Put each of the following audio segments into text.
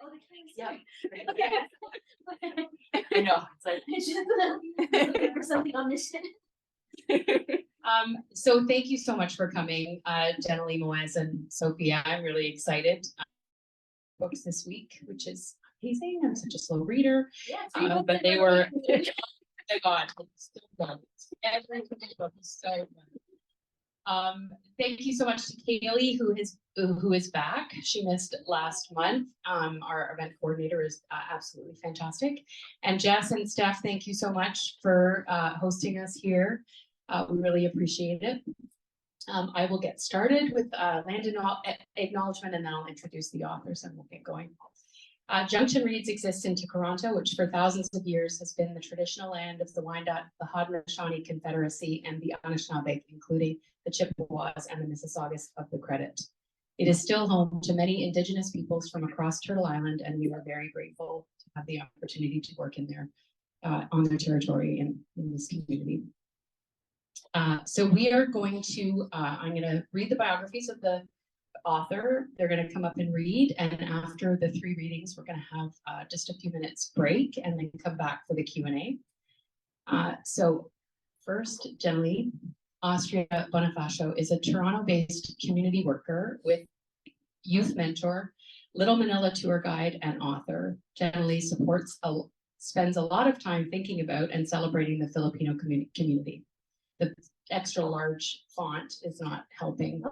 Oh, the King's. Yeah. I know. It's like For something omniscient. So thank you so much for coming, Jennilee, Moez, and Sofia. I'm really excited. Books this week, which is amazing. I'm such a slow reader. Yeah, but they were, oh my God, it's still done. Every book is so good. Thank you so much to Kaylee, who is back. She missed last month. Our event coordinator is absolutely fantastic. And Jess and Steph, thank you so much for hosting us here. We really appreciate it. I will get started with land acknowledgement, and then I'll introduce the authors and we'll get going. Junction Reads exists in Toronto, which for thousands of years has been the traditional land of the Wyandot, the Haudenosaunee Confederacy, and the Anishinaabe, including the Chippewas and the Mississaugas of the Credit. It is still home to many Indigenous peoples from across Turtle Island, and we are very grateful to have the opportunity to work in their on their territory in this community. So we are going to, I'm going to read the biographies of the author. They're going to come up and read, and after the 3 readings, we're going to have just a few minutes break and then come back for the Q&A. So first, Jennilee Austria-Bonifacio is a Toronto-based community worker with youth mentor, Little Manila tour guide, and author. Jennilee spends a lot of time thinking about and celebrating the Filipino community. The extra large font is not helping.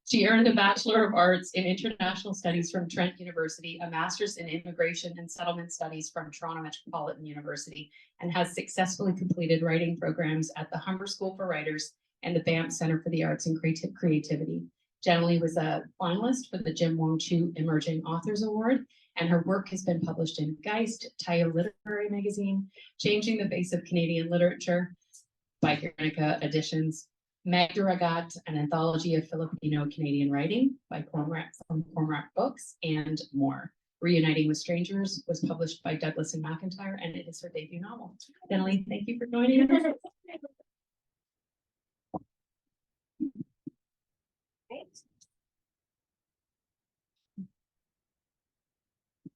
She earned a Bachelor of Arts in International Studies from Trent University, a Master's in Immigration and Settlement Studies from Toronto Metropolitan University, and has successfully completed writing programs at the Humber School for Writers and the Banff Center for the Arts and Creativity. Jennilee was a finalist for the Jim Wong Chu Emerging Authors Award, and her work has been published in Geist, Tayo Literary Magazine, Changing the Face of Canadian Literature by Guernica Editions, Magdaragat, an anthology of Filipino-Canadian writing by Cormorant Books, and more. Reuniting with Strangers was published by Douglas and McIntyre, and it is her debut novel. Jennilee, thank you for joining us.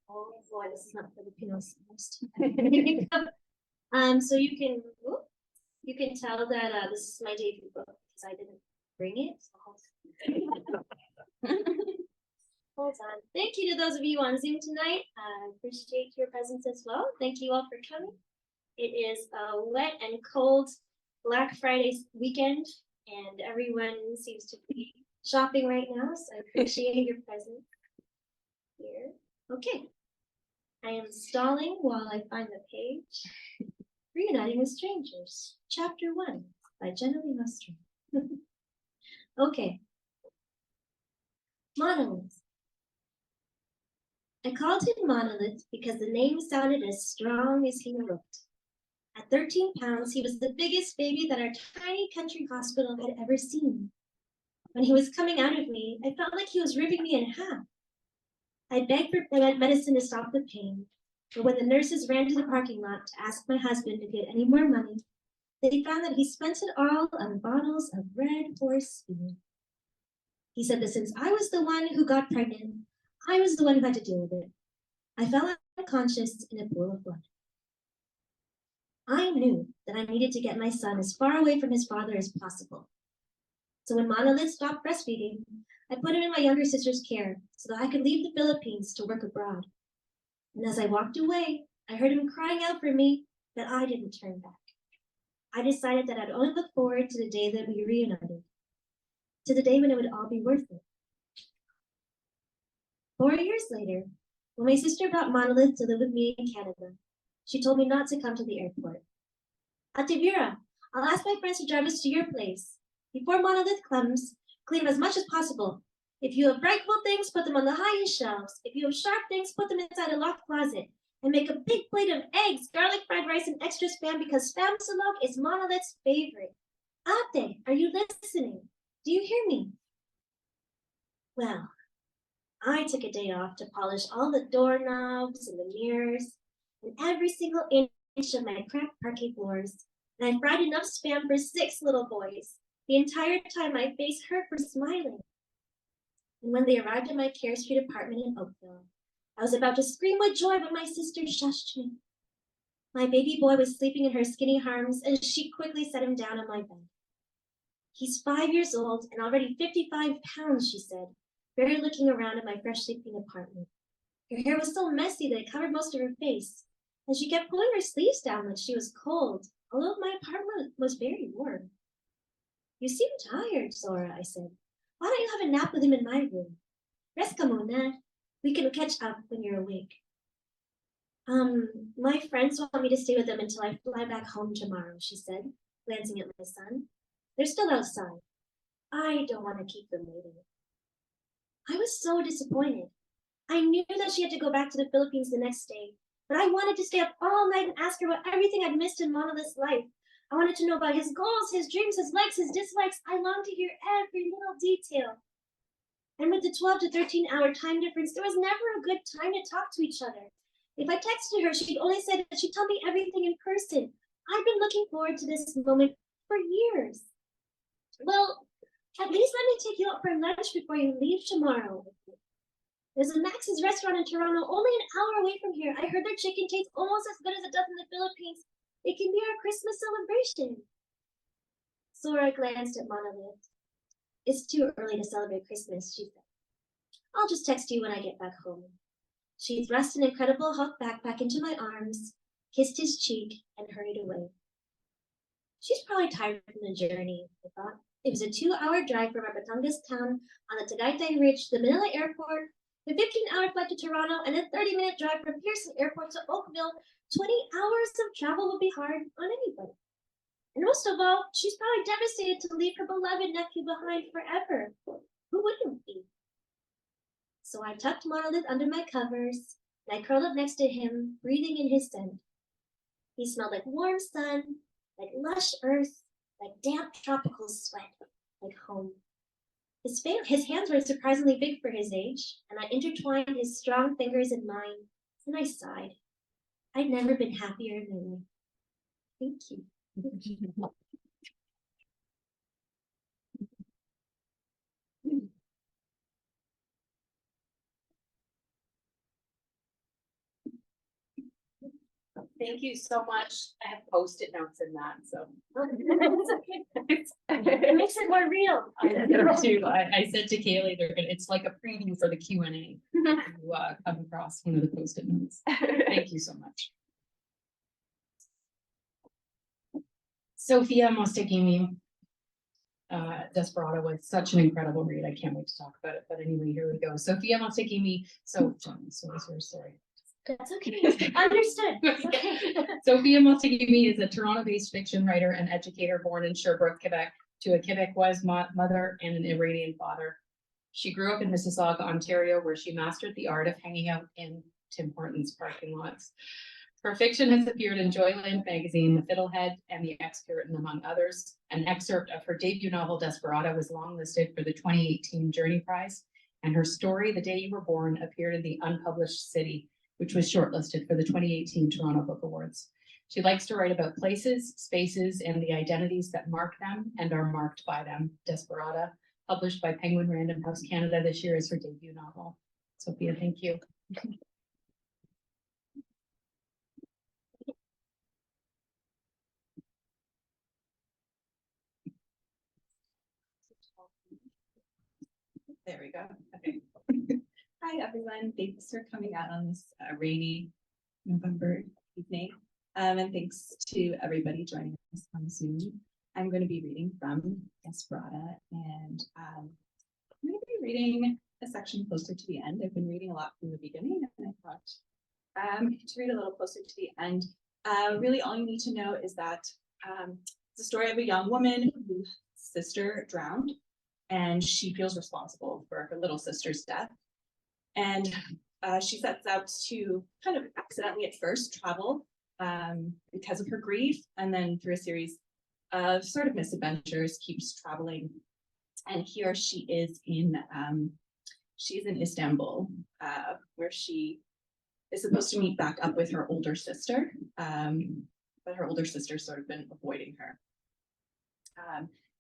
Oh boy, this is not Filipino. So you can tell that this is my debut book because I didn't bring it. Hold on. Thank you to those of you on Zoom tonight. I appreciate your presence as well. Thank you all for coming. It is a wet and cold Black Friday weekend, and everyone seems to be shopping right now, so I appreciate your presence here. Okay. I am stalling while I find the page. Reuniting with Strangers, Chapter 1 by Jennilee Austria. Okay. Monolith. I called him Monolith because the name sounded as strong as he looked. At 13 pounds, he was the biggest baby that our tiny country hospital had ever seen. When he was coming out of me, I felt like he was ripping me in half. I begged for medicine to stop the pain, but when the nurses ran to the parking lot to ask my husband to get any more money, they found that he spent it all on bottles of red horse beer. He said that since I was the one who got pregnant, I was the one who had to deal with it. I fell unconscious in a pool of blood. I knew that I needed to get my son as far away from his father as possible. So when Monolith stopped breastfeeding, I put him in my younger sister's care so that I could leave the Philippines to work abroad. And as I walked away, I heard him crying out for me, but I didn't turn back. I decided that I'd only look forward to the day that we reunited, to the day when it would all be worth it. 4 years later, when my sister brought Monolith to live with me in Canada, she told me not to come to the airport. Ate Vera, I'll ask my friends to drive us to your place. Before Monolith comes, clean as much as possible. If you have bright cool things, put them on the highest shelves. If you have sharp things, put them inside a locked closet. And make a big plate of eggs, garlic fried rice, and extra spam because spam salog is Monolith's favorite. Ate, are you listening? Do you hear me? Well, I took a day off to polish all the doorknobs and the mirrors and every single inch of my cracked parquet floors. And I fried enough spam for 6 little boys. The entire time my face hurt from smiling. And when they arrived at my Care Street apartment in Oakville, I was about to scream with joy when my sister shushed me. My baby boy was sleeping in her skinny arms, and she quickly set him down on my bed. He's 5 years old and already 55 pounds, she said, barely looking around at my freshly cleaned apartment. Her hair was so messy that it covered most of her face, and she kept pulling her sleeves down like she was cold, although my apartment was very warm. You seem tired, Zora, I said. Why don't you have a nap with him in my room? Rest muna. We can catch up when you're awake. My friends want me to stay with them until I fly back home tomorrow, she said, glancing at my son. They're still outside. I don't want to keep them waiting. I was so disappointed. I knew that she had to go back to the Philippines the next day, but I wanted to stay up all night and ask her about everything I'd missed in Monolith's life. I wanted to know about his goals, his dreams, his likes, his dislikes. I longed to hear every little detail. And with the 12 to 13-hour time difference, there was never a good time to talk to each other. If I texted her, she'd only say that she'd tell me everything in person. I've been looking forward to this moment for years. Well, at least let me take you out for lunch before you leave tomorrow. There's a Max's restaurant in Toronto, only an hour away from here. I heard their chicken tastes almost as good as it does in the Philippines. It can be our Christmas celebration. Zora glanced at Monolith. It's too early to celebrate Christmas, she said. I'll just text you when I get back home. She thrust an Incredible Hulk backpack into my arms, kissed his cheek, and hurried away. She's probably tired from the journey, I thought. It was a 2-hour drive from our Batangas town on the Tagaytay Ridge to the Manila airport, a 15-hour flight to Toronto, and a 30-minute drive from Pearson Airport to Oakville. 20 hours of travel would be hard on anybody. And most of all, she's probably devastated to leave her beloved nephew behind forever. Who wouldn't be? So I tucked Monolith under my covers, and I curled up next to him, breathing in his scent. He smelled like warm sun, like lush earth, like damp tropical sweat, like home. His hands were surprisingly big for his age, and I intertwined his strong fingers in mine, and I sighed. I'd never been happier in my life. Thank you. Thank you so much. I have Post-it notes in that, so. It makes it more real. I said to Kaylee, it's like a preview for the Q&A. You come across one of the Post-it notes. Thank you so much. Sofia Mostaghimi, Desperada was such an incredible read. I can't wait to talk about it. But anyway, here we go. Sofia Mostaghimi. So sorry. That's okay. Understood. Okay. Sofia Mostaghimi is a Toronto-based fiction writer and educator born in Sherbrooke, Quebec, to a Quebecois mother and an Iranian father. She grew up in Mississauga, Ontario, where she mastered the art of hanging out in Tim Hortons parking lots. Her fiction has appeared in Joyland magazine, The Fiddlehead, and The Ex-Puritan, among others. An excerpt of her debut novel, Desperada, was longlisted for the 2018 Journey Prize, and her story, The Day You Were Born, appeared in the Unpublished City, which was shortlisted for the 2018 Toronto Book Awards. She likes to write about places, spaces, and the identities that mark them and are marked by them. Desperada, published by Penguin Random House Canada this year, is her debut novel. Sofia, thank you. There we go. Okay. Hi, everyone. Thanks for coming out on this rainy November evening. And thanks to everybody joining us on Zoom. I'm going to be reading from Desperada, and I'm going to be reading a section closer to the end. I've been reading a lot from the beginning, and I thought to read a little closer to the end. Really, all you need to know is that it's the story of a young woman whose sister drowned, and she feels responsible for her little sister's death. And she sets out to kind of accidentally at first travel because of her grief, and then through a series of sort of misadventures keeps traveling. And here she is in she's in Istanbul, where she is supposed to meet back up with her older sister, but her older sister's sort of been avoiding her.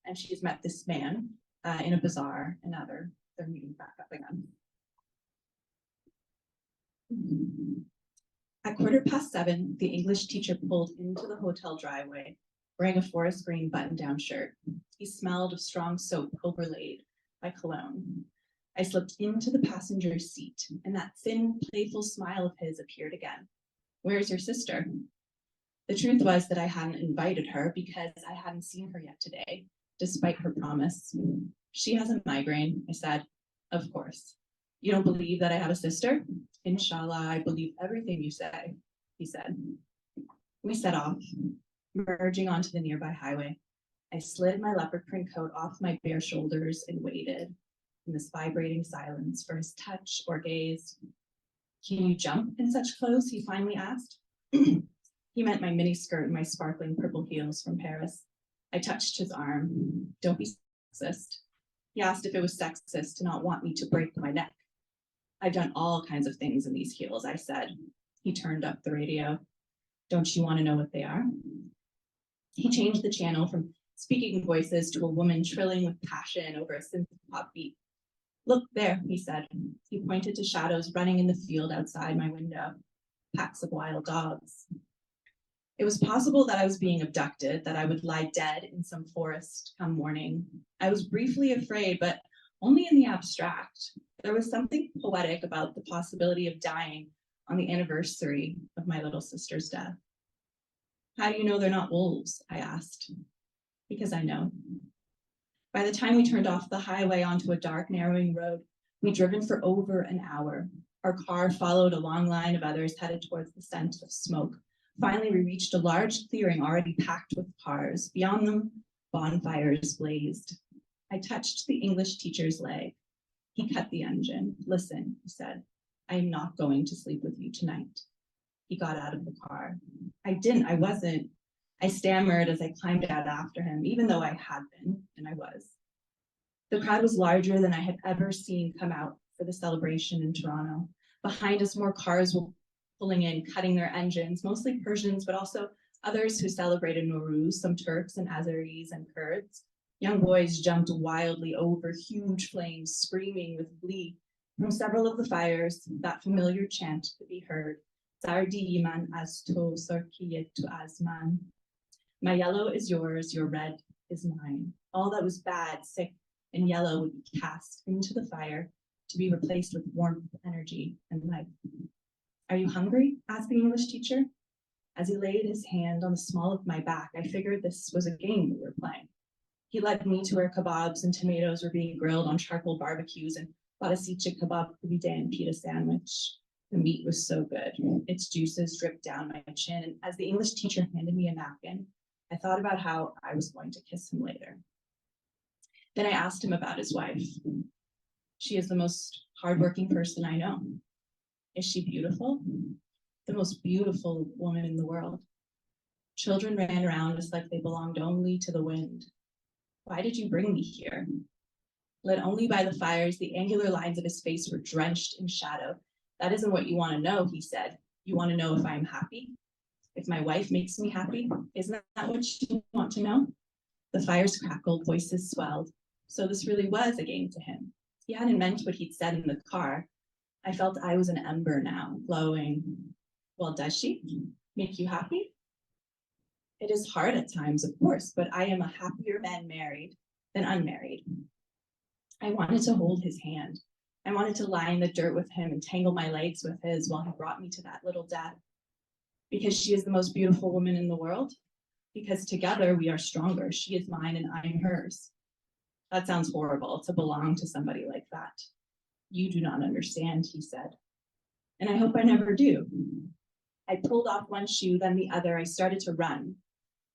And she's met this man in a bazaar, and now they're meeting back up again. At 7:15, the English teacher pulled into the hotel driveway, wearing a forest green button-down shirt. He smelled of strong soap overlaid by cologne. I slipped into the passenger seat, and that thin, playful smile of his appeared again. "Where's your sister?" The truth was that I hadn't invited her because I hadn't seen her yet today, despite her promise. "She has a migraine," I said. "Of course. You don't believe that I have a sister?" "Inshallah, I believe everything you say," he said. We set off, merging onto the nearby highway. I slid my leopard print coat off my bare shoulders and waited in this vibrating silence for his touch or gaze. "Can you jump in such clothes?" he finally asked. He meant my mini skirt and my sparkling purple heels from Paris. I touched his arm. "Don't be sexist." He asked if it was sexist to not want me to break my neck. "I've done all kinds of things in these heels," I said. He turned up the radio. "Don't you want to know what they are?" He changed the channel from speaking voices to a woman trilling with passion over a synth pop beat. "Look there," he said. He pointed to shadows running in the field outside my window, packs of wild dogs. It was possible that I was being abducted, that I would lie dead in some forest come morning. I was briefly afraid, but only in the abstract. There was something poetic about the possibility of dying on the anniversary of my little sister's death. "How do you know they're not wolves?" I asked. "Because I know." By the time we turned off the highway onto a dark, narrowing road, we'd driven for over an hour. Our car followed a long line of others headed towards the scent of smoke. Finally, we reached a large clearing already packed with cars. Beyond them, bonfires blazed. I touched the English teacher's leg. He cut the engine. "Listen," he said, "I am not going to sleep with you tonight." He got out of the car. I wasn't. I stammered as I climbed out after him, even though I had been, and I was. The crowd was larger than I had ever seen come out for the celebration in Toronto. Behind us, more cars were pulling in, cutting their engines, mostly Persians, but also others who celebrated Nowruz, some Turks and Azeris and Kurds. Young boys jumped wildly over huge flames, screaming with glee. From several of the fires, that familiar chant could be heard. "Zardi iman az to sarkiyet to azman." My yellow is yours, your red is mine. All that was bad, sick, and yellow would be cast into the fire to be replaced with warmth, energy, and life. "Are you hungry?" asked the English teacher. As he laid his hand on the small of my back, I figured this was a game we were playing. He led me to where kebabs and tomatoes were being grilled on charcoal barbecues and bought a sicha kebab kubide and pita sandwich. The meat was so good. Its juices dripped down my chin, and as the English teacher handed me a napkin, I thought about how I was going to kiss him later. Then I asked him about his wife. "She is the most hardworking person I know." "Is she beautiful?" "The most beautiful woman in the world." Children ran around us like they belonged only to the wind. "Why did you bring me here?" Lit only by the fires, the angular lines of his face were drenched in shadow. "That isn't what you want to know," he said. "You want to know if I'm happy? If my wife makes me happy? Isn't that what you want to know?" The fires crackled, voices swelled. So this really was a game to him. He hadn't meant what he'd said in the car. I felt I was an ember now, glowing. "Well, does she make you happy?" "It is hard at times, of course, but I am a happier man married than unmarried." I wanted to hold his hand. I wanted to lie in the dirt with him and tangle my legs with his while he brought me to that little death. Because she is the most beautiful woman in the world? Because together we are stronger. She is mine and I am hers. That sounds horrible, to belong to somebody like that. "You do not understand," he said. And I hope I never do. I pulled off one shoe, then the other. I started to run.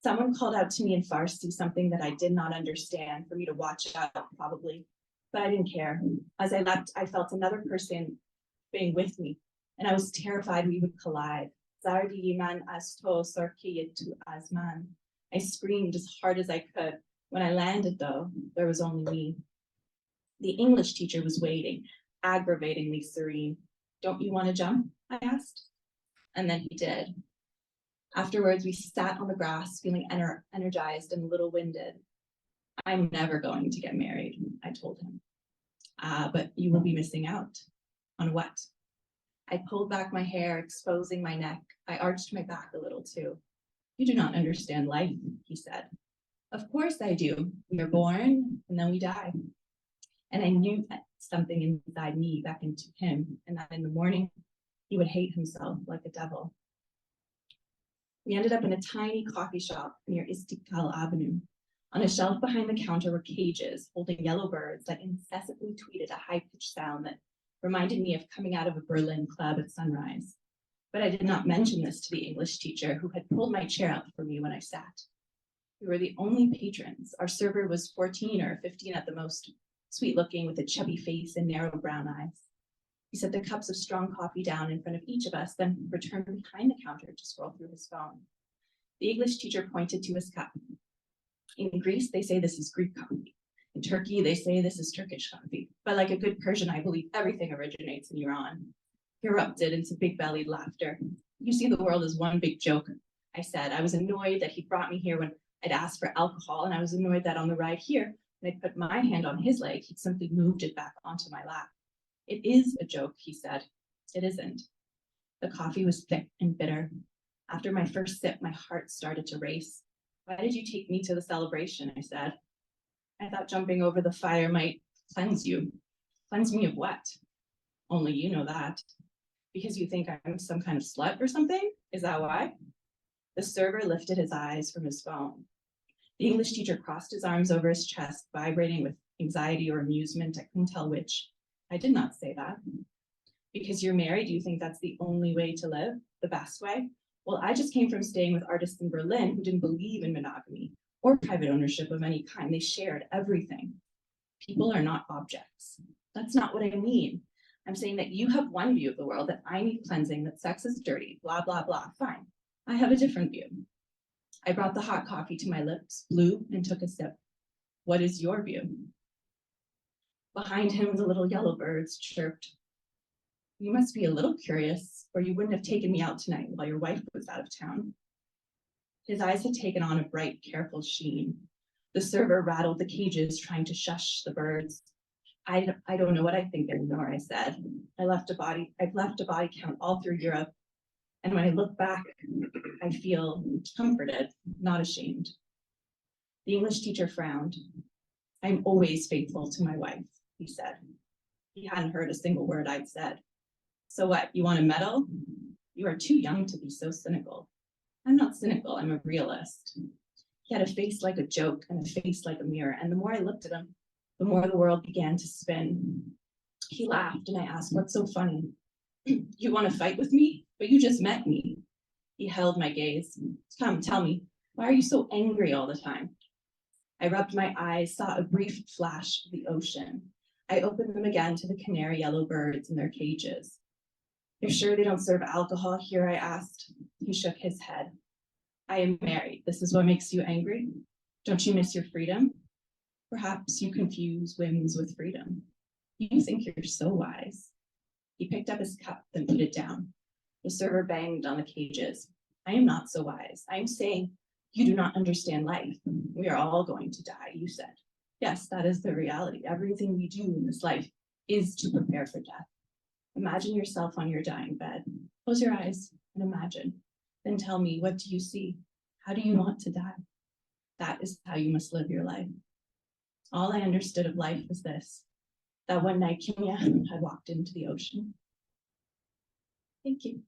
Someone called out to me in Farsi, something that I did not understand, for me to watch out, probably. But I didn't care. As I leapt, I felt another person being with me, and I was terrified we would collide. "Zardi man as to sarkiyet to azman." I screamed as hard as I could. When I landed, though, there was only me. The English teacher was waiting, aggravatingly serene. "Don't you want to jump?" I asked. And then he did. Afterwards, we sat on the grass, feeling energized and a little winded. "I'm never going to get married," I told him. But you will be missing out." "On what?" I pulled back my hair, exposing my neck. I arched my back a little too. You do not understand life, he said. Of course I do. We are born and then we die. And I knew that something inside me beckoned to him, and that in the morning he would hate himself like a devil. We ended up in a tiny coffee shop near Istiklal Avenue. On a shelf behind the counter were cages holding yellow birds that incessantly tweeted a high-pitched sound that reminded me of coming out of a Berlin club at sunrise. But I did not mention this to the English teacher, who had pulled my chair up for me when I sat. We were the only patrons. Our server was 14 or 15 at the most, sweet-looking with a chubby face and narrow brown eyes. He set the cups of strong coffee down in front of each of us, then returned behind the counter to scroll through his phone. The English teacher pointed to his cup. In Greece, they say this is Greek coffee. In Turkey, they say this is Turkish coffee. But like a good Persian, I believe everything originates in Iran. He erupted into big-bellied laughter. You see the world as one big joke, I said. I was annoyed that he brought me here when I'd asked for alcohol, and I was annoyed that on the ride here, when I'd put my hand on his leg, he'd simply moved it back onto my lap. It is a joke, he said. It isn't. The coffee was thick and bitter. After my first sip, my heart started to race. Why did you take me to the celebration? I said. I thought jumping over the fire might cleanse you. Cleanse me of what? Only you know that. Because you think I'm some kind of slut or something? Is that why? The server lifted his eyes from his phone. The English teacher crossed his arms over his chest, vibrating with anxiety or amusement. I couldn't tell which. I did not say that. Because you're married, you think that's the only way to live? The best way? Well, I just came from staying with artists in Berlin who didn't believe in monogamy or private ownership of any kind. They shared everything. People are not objects. That's not what I mean. I'm saying that you have one view of the world, that I need cleansing, that sex is dirty, blah, blah, blah. Fine. I have a different view. I brought the hot coffee to my lips, blew, and took a sip. What is your view? Behind him, the little yellow birds chirped. You must be a little curious, or you wouldn't have taken me out tonight while your wife was out of town. His eyes had taken on a bright, careful sheen. The server rattled the cages, trying to shush the birds. I don't know what I think anymore, I said. I've left a body count all through Europe. And when I look back, I feel comforted, not ashamed. The English teacher frowned. I'm always faithful to my wife, he said. He hadn't heard a single word I'd said. So what, you want a medal? You are too young to be so cynical. I'm not cynical, I'm a realist. He had a face like a joke and a face like a mirror, and the more I looked at him, the more the world began to spin. He laughed, and I asked, what's so funny? You want to fight with me? But you just met me. He held my gaze. Come, tell me, why are you so angry all the time? I rubbed my eyes, saw a brief flash of the ocean. I opened them again to the canary yellow birds in their cages. You're sure they don't serve alcohol here? I asked. He shook his head. I am married. This is what makes you angry? Don't you miss your freedom? Perhaps you confuse whims with freedom. You think you're so wise. He picked up his cup, then put it down. The server banged on the cages. I am not so wise. I am saying you do not understand life. We are all going to die, you said. Yes, that is the reality. Everything we do in this life is to prepare for death. Imagine yourself on your dying bed. Close your eyes and imagine. Then tell me, what do you see? How do you want to die? That is how you must live your life. All I understood of life was this, that one night Kenya had walked into the ocean. Thank you.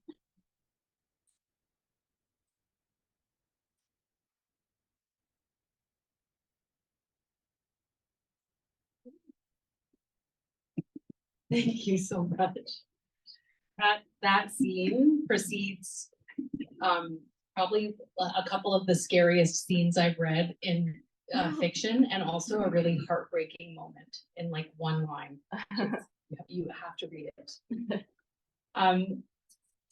Thank you so much. That scene precedes probably a couple of the scariest scenes I've read in fiction, and also a really heartbreaking moment in like one line. You have to read it.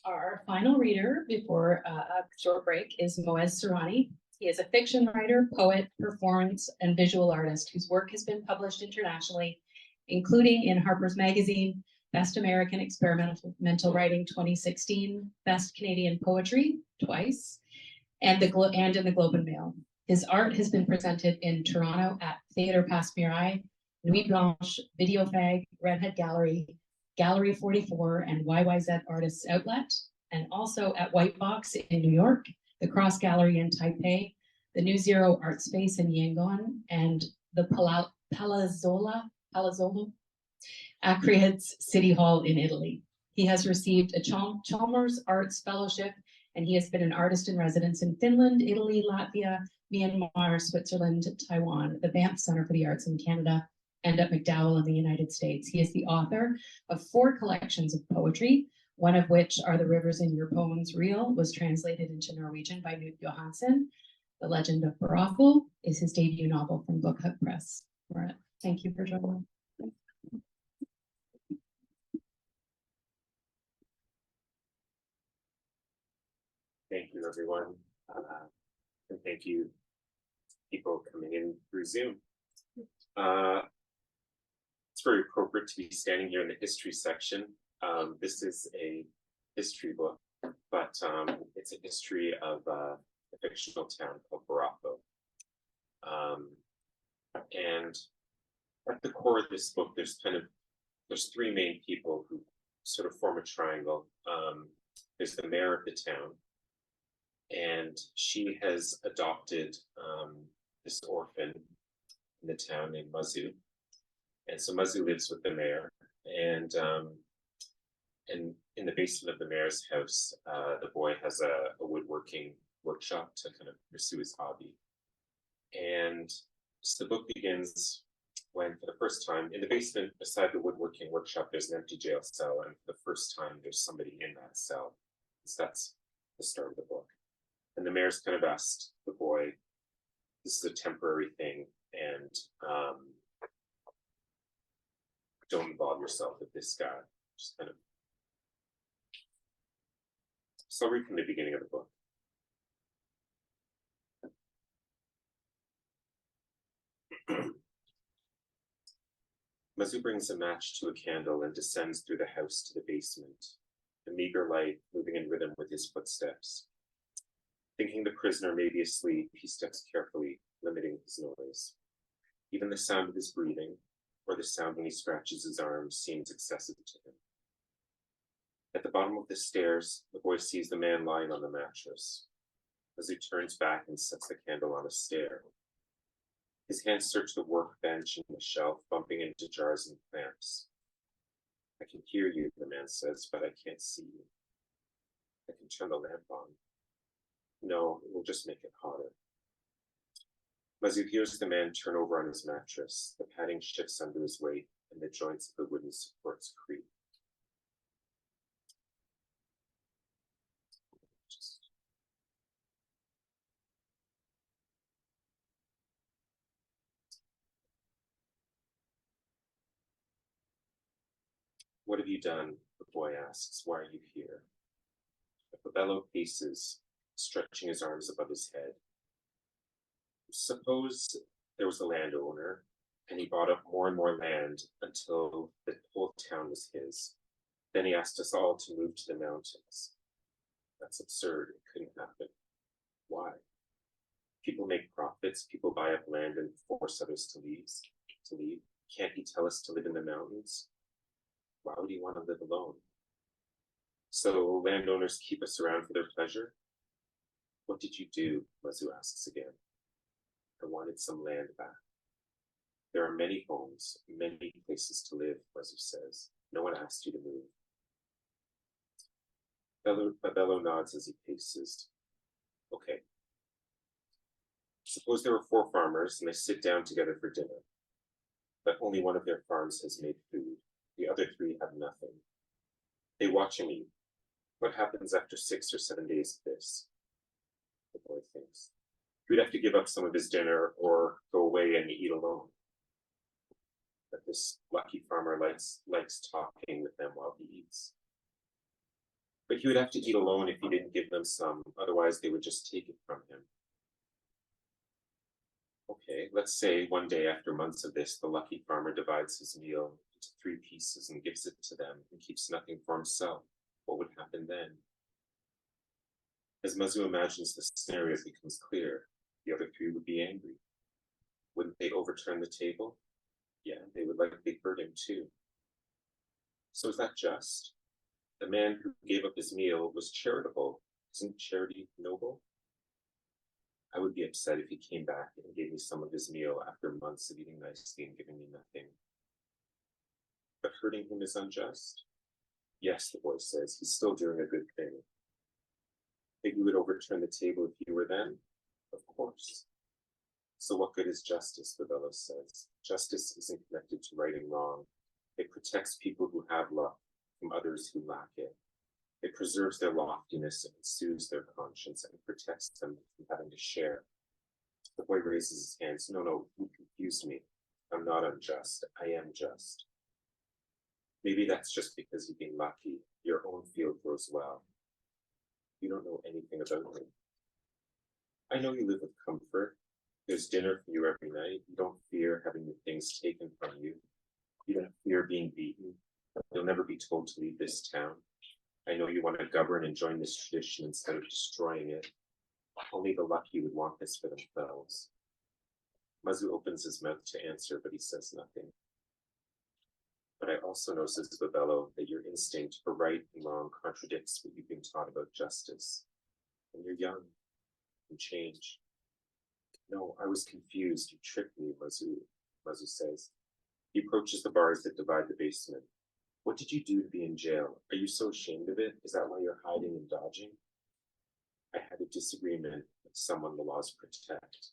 Our final reader before a short break is Moez Surani. He is a fiction writer, poet, performance, and visual artist whose work has been published internationally, including in Harper's Magazine, Best American Experimental Writing 2016, Best Canadian Poetry twice, and in the Globe and Mail. His art has been presented in Toronto at Theatre Passe Muraille, Nuit Blanche, Videofag, Redhead Gallery, Gallery 44 and YYZ Artists Outlet, and also at White Box in New York, the Cross Gallery in Taipei, the New Zero Art Space in Yangon, and the Palazzola Acreid's City Hall in Italy. He has received a Chalmers Arts Fellowship, and he has been an artist in residence in Finland, Italy, Latvia, Myanmar, Switzerland, Taiwan, the Banff Center for the Arts in Canada, and at MacDowell in the United States. He is the author of 4 collections of poetry, one of which, Are the Rivers in Your Poems Real?, was translated into Norwegian by Knut Johansen. The Legend of Baraffo is his debut novel from Book Hut Press. Thank you for joining. Thank you, everyone. And thank you, people coming in through Zoom. It's very appropriate to be standing here in the history section. This is a history book, but it's a history of a fictional town called Baraffo. And at the core of this book, there's 3 main people who sort of form a triangle. There's the mayor of the town, and she has adopted this orphan in the town named Mazzu. And so Mazzu lives with the mayor, and in the basement of the mayor's house, the boy has a woodworking workshop to kind of pursue his hobby. And so the book begins when, for the first time, in the basement beside the woodworking workshop, there's an empty jail cell, and for the first time, there's somebody in that cell. So that's the start of the book. And the mayor's kind of asked the boy, this is a temporary thing, and don't involve yourself with this guy. Just kind of. So I'll read from the beginning of the book. Mazzu brings a match to a candle and descends through the house to the basement, the meager light moving in rhythm with his footsteps. Thinking the prisoner may be asleep, he steps carefully, limiting his noise. Even the sound of his breathing, or the sound when he scratches his arms, seems excessive to him. At the bottom of the stairs, the boy sees the man lying on the mattress. As he turns back and sets the candle on a stair. His hands search the workbench and the shelf, bumping into jars and clamps. I can hear you, the man says, but I can't see you. I can turn the lamp on. No, it will just make it hotter. Mazzu hears the man turn over on his mattress. The padding shifts under his weight, and the joints of the wooden supports creak. What have you done? The boy asks. Why are you here? Babello paces, stretching his arms above his head. Suppose there was a landowner, and he bought up more and more land until the whole town was his. Then he asked us all to move to the mountains. That's absurd. It couldn't happen. Why? People make profits. People buy up land and force others to leave. Can't he tell us to live in the mountains? Why would he want to live alone? So landowners keep us around for their pleasure? What did you do? Mazzu asks again. I wanted some land back. There are many homes, many places to live, Mazzu says. No one asked you to move. Babello nods as he paces. Okay. Suppose there were 4 farmers and they sit down together for dinner. But only one of their farms has made food. The other 3 have nothing. They watch him eat. What happens after 6 or 7 days of this? The boy thinks. He would have to give up some of his dinner or go away and eat alone. But this lucky farmer likes talking with them while he eats. But he would have to eat alone if he didn't give them some, otherwise they would just take it from him. Okay, let's say one day after months of this, the lucky farmer divides his meal into 3 pieces and gives it to them and keeps nothing for himself. What would happen then? As Mazzu imagines the scenario, it becomes clear. The other 3 would be angry. Wouldn't they overturn the table? Yeah, they would likely hurt him too. So is that just? The man who gave up his meal was charitable. Isn't charity noble? I would be upset if he came back and gave me some of his meal after months of eating nicely and giving me nothing. But hurting him is unjust? Yes, the boy says, he's still doing a good thing. Think you would overturn the table if you were them? Of course. So what good is justice, Babello says. Justice isn't connected to right and wrong. It protects people who have luck from others who lack it. It preserves their loftiness and soothes their conscience and protects them from having to share. The boy raises his hands. No, you confused me. I'm not unjust. I am just. Maybe that's just because you've been lucky. Your own field grows well. You don't know anything about me. I know you live with comfort. There's dinner for you every night. You don't fear having your things taken from you. You don't fear being beaten. You'll never be told to leave this town. I know you want to govern and join this tradition instead of destroying it. Only the lucky would want this for themselves. Mazzu opens his mouth to answer, but he says nothing. But I also know, says Babello, that your instinct for right and wrong contradicts what you've been taught about justice. And you're young. You can change. No, I was confused. You tricked me, Mazzu says. He approaches the bars that divide the basement. What did you do to be in jail? Are you so ashamed of it? Is that why you're hiding and dodging? I had a disagreement with someone the laws protect.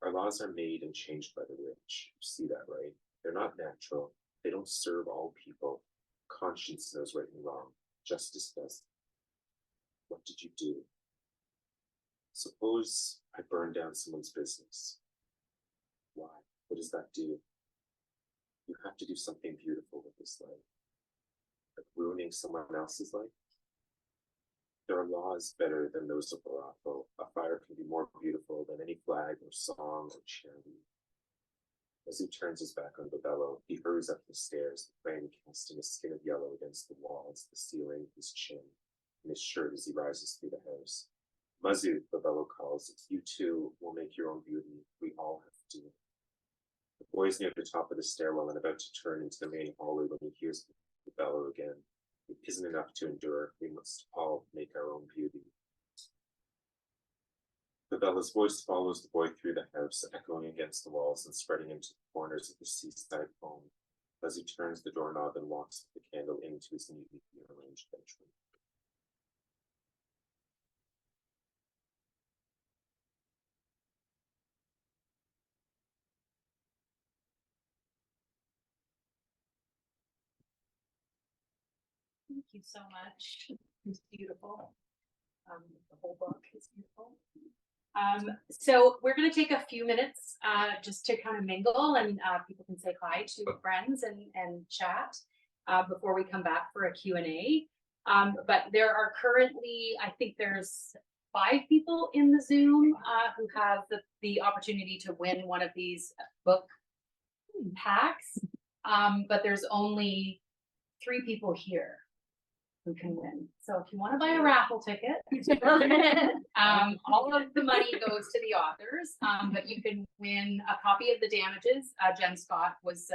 Our laws are made and changed by the rich. You see that, right? They're not natural. They don't serve all people. Conscience knows right and wrong. Justice does. What did you do? Suppose I burned down someone's business. Why? What does that do? You have to do something beautiful with this life. Like ruining someone else's life? There are laws better than those of Baraffo. A fire can be more beautiful than any flag or song or charity. As he turns his back on Babello, he hurries up the stairs, the flame casting a skin of yellow against the walls, the ceiling, his chin, and his shirt as he rises through the house. Mazzu, Babello calls, you too will make your own beauty. We all have to. The boy's near the top of the stairwell and about to turn into the main hallway when he hears Babello again. It isn't enough to endure. We must all make our own beauty. Babello's voice follows the boy through the house, echoing against the walls and spreading into the corners of the seaside home as he turns the doorknob and walks with the candle into his neatly arranged bedroom. Thank you so much. It's beautiful. The whole book is beautiful. So we're going to take a few minutes just to kind of mingle and people can say hi to friends and chat before we come back for a Q&A. But there are currently, I think there's 5 people in the Zoom who have the opportunity to win one of these book packs. But there's only 3 people here who can win. So if you want to buy a raffle ticket, all of the money goes to the authors, but you can win a copy of The Damages. Jen Scott was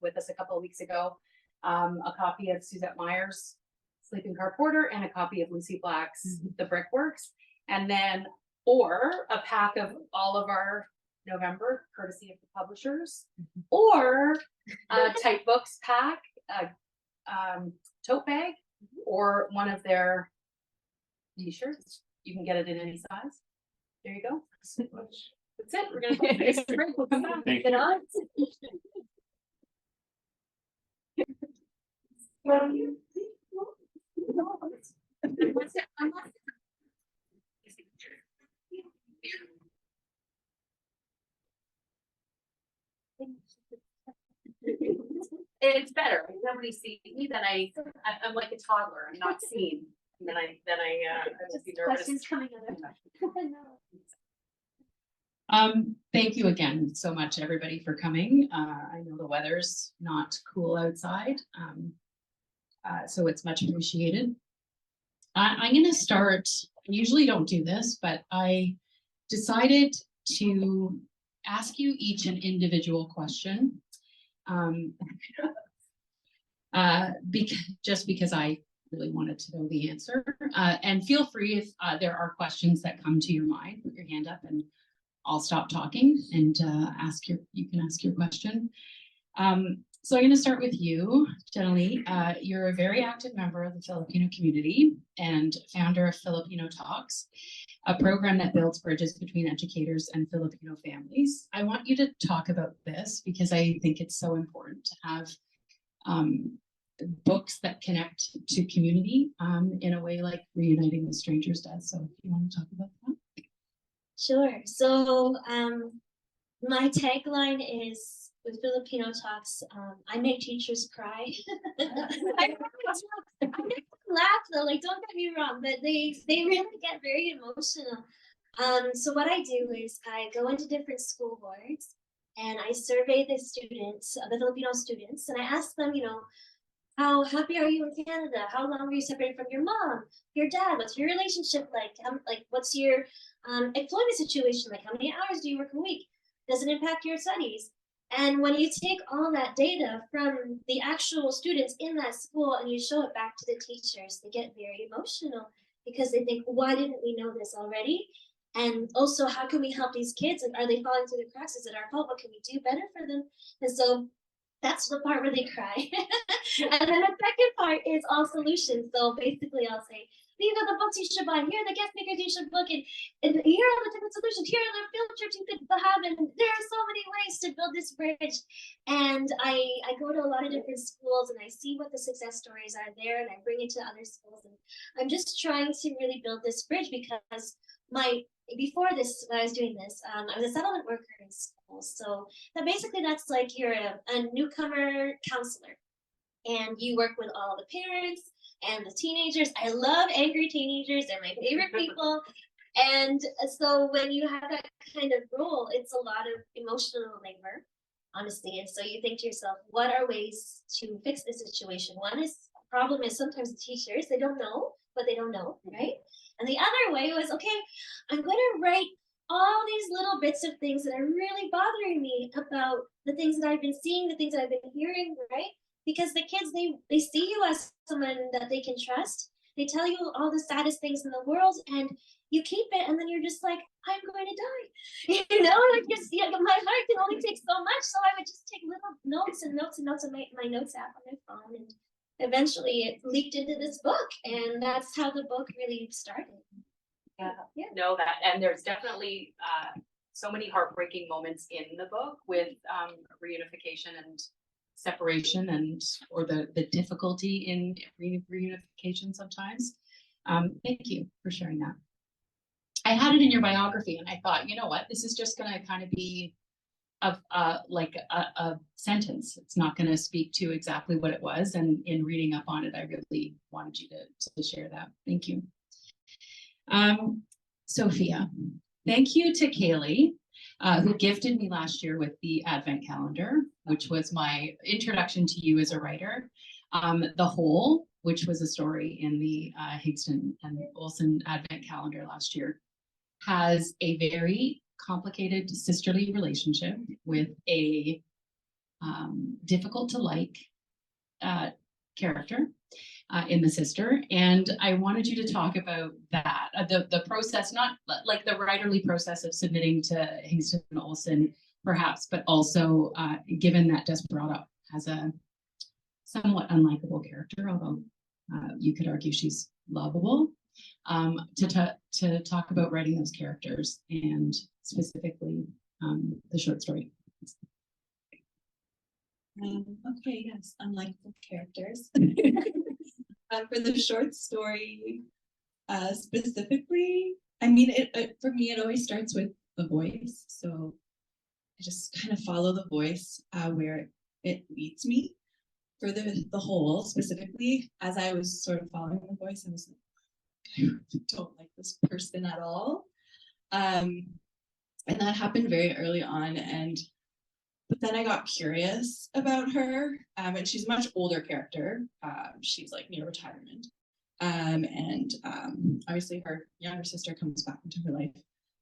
with us a couple of weeks ago. A copy of Suzette Meyer's Sleeping Car Porter and a copy of Lucy Black's The Brickworks. And then, or a pack of all of our November, courtesy of the publishers, or a Type Books pack, a tote bag, or one of their t-shirts. You can get it in any size. There you go. That's it. We're gonna take a break. We'll come back. Thank Get on. It's better. Nobody sees me. Then I'm like a toddler. I'm not seen. And then I will be nervous. Questions coming out. Thank you again so much, everybody, for coming. I know the weather's not cool outside, so it's much appreciated. I'm going to start. I usually don't do this, but I decided to ask you each an individual question. because I really wanted to know the answer. And feel free if there are questions that come to your mind, put your hand up and I'll stop talking and you can ask your question. So I'm going to start with you, Jennilee. You're a very active member of the Filipino community and founder of Filipino Talks, a program that builds bridges between educators and Filipino families. I want you to talk about this because I think it's so important to have books that connect to community in a way like Reuniting with Strangers does. So if you want to talk about that. Sure. So my tagline is with Filipino Talks, I make teachers cry. I laugh though, like don't get me wrong, but they really get very emotional. So what I do is I go into different school boards and I survey the students, the Filipino students, and I ask them, how happy are you in Canada? How long were you separated from your mom, your dad? What's your relationship like? What's your employment situation like? How many hours do you work a week? Does it impact your studies? And when you take all that data from the actual students in that school and you show it back to the teachers, they get very emotional because they think, why didn't we know this already? And also, how can we help these kids? And are they falling through the cracks? Is it our fault? What can we do better for them? And so that's the part where they cry. And then the second part is all solutions. So basically I'll say, these are the books you should buy. Here are the guest speakers you should book. And here are the different solutions. Here are the field trips you could have. And there are so many ways to build this bridge. And I go to a lot of different schools and I see what the success stories are there and I bring it to other schools. And I'm just trying to really build this bridge because before this, when I was doing this, I was a settlement worker in school. So that's like you're a newcomer counselor and you work with all the parents and the teenagers. I love angry teenagers. They're my favorite people. And so when you have that kind of role, it's a lot of emotional labor, honestly. And so you think to yourself, what are ways to fix this situation? Problem is sometimes the teachers, they don't know, but they don't know, right? And the other way was, okay, I'm going to write all these little bits of things that are really bothering me about the things that I've been seeing, the things that I've been hearing, right? Because the kids, they see you as someone that they can trust. They tell you all the saddest things in the world and you keep it and then you're just like, I'm going to die. My heart can only take so much. So I would just take little notes and notes and notes on my notes app on my phone. And eventually it leaked into this book. And that's how the book really started. Yeah. No, and there's definitely so many heartbreaking moments in the book with reunification and separation or the difficulty in reunification sometimes. Thank you for sharing that. I had it in your biography and I thought, you know what, this is just going to kind of be like a sentence. It's not going to speak to exactly what it was. And in reading up on it, I really wanted you to share that. Thank you. Sofia, thank you to Kaylee, who gifted me last year with the Advent calendar, which was my introduction to you as a writer. The Whole, which was a story in the Higston and Olsen Advent calendar last year, has a very complicated sisterly relationship with a difficult to like character in the sister. And I wanted you to talk about that, the process, not like the writerly process of submitting to Higston and Olsen, perhaps, but also given that Desperada has a somewhat unlikable character, although you could argue she's lovable, to talk about writing those characters and specifically the short story. Okay, yes, unlikable characters. For the short story, specifically, I mean, for me, it always starts with the voice. So I just kind of follow the voice where it leads me. For the whole, specifically, as I was sort of following the voice, I was like, I don't like this person at all. And that happened very early on. But then I got curious about her, and she's a much older character. She's like near retirement. Obviously her younger sister comes back into her life,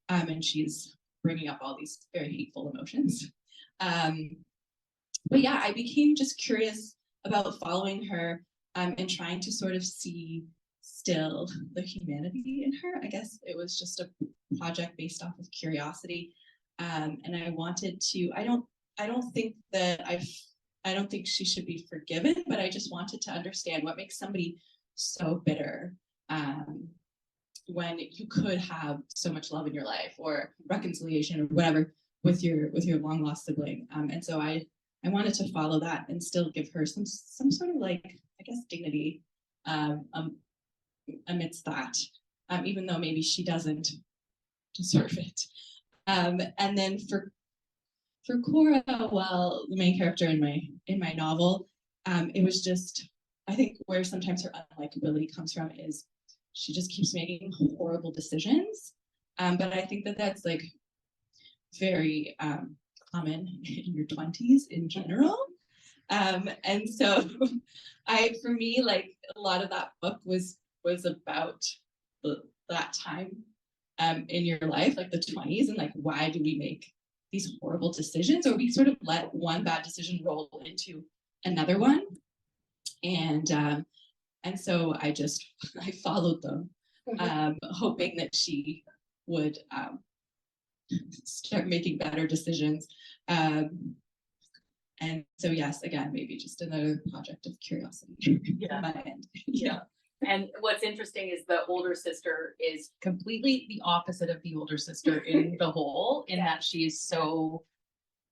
and she's bringing up all these very hateful emotions. But yeah, I became just curious about following her and trying to sort of see still the humanity in her. I guess it was just a project based off of curiosity. And I wanted to, I don't think she should be forgiven, but I just wanted to understand what makes somebody so bitter when you could have so much love in your life or reconciliation or whatever with your long lost sibling. And so I wanted to follow that and still give her some sort of like, I guess, dignity amidst that, even though maybe she doesn't deserve it. And then for Kora, well, the main character in my novel, it was just, I think where sometimes her unlikability comes from is she just keeps making horrible decisions. But I think that that's like very common in your 20s in general. And so for me, like a lot of that book was about that time in your life, like the 20s, and like, why do we make these horrible decisions, or we sort of let one bad decision roll into another one. And so I followed them, hoping that she would start making better decisions. And so yes, again, maybe just another project of curiosity on my end. Yeah. And what's interesting is the older sister is completely the opposite of the older sister in the whole, in that she is so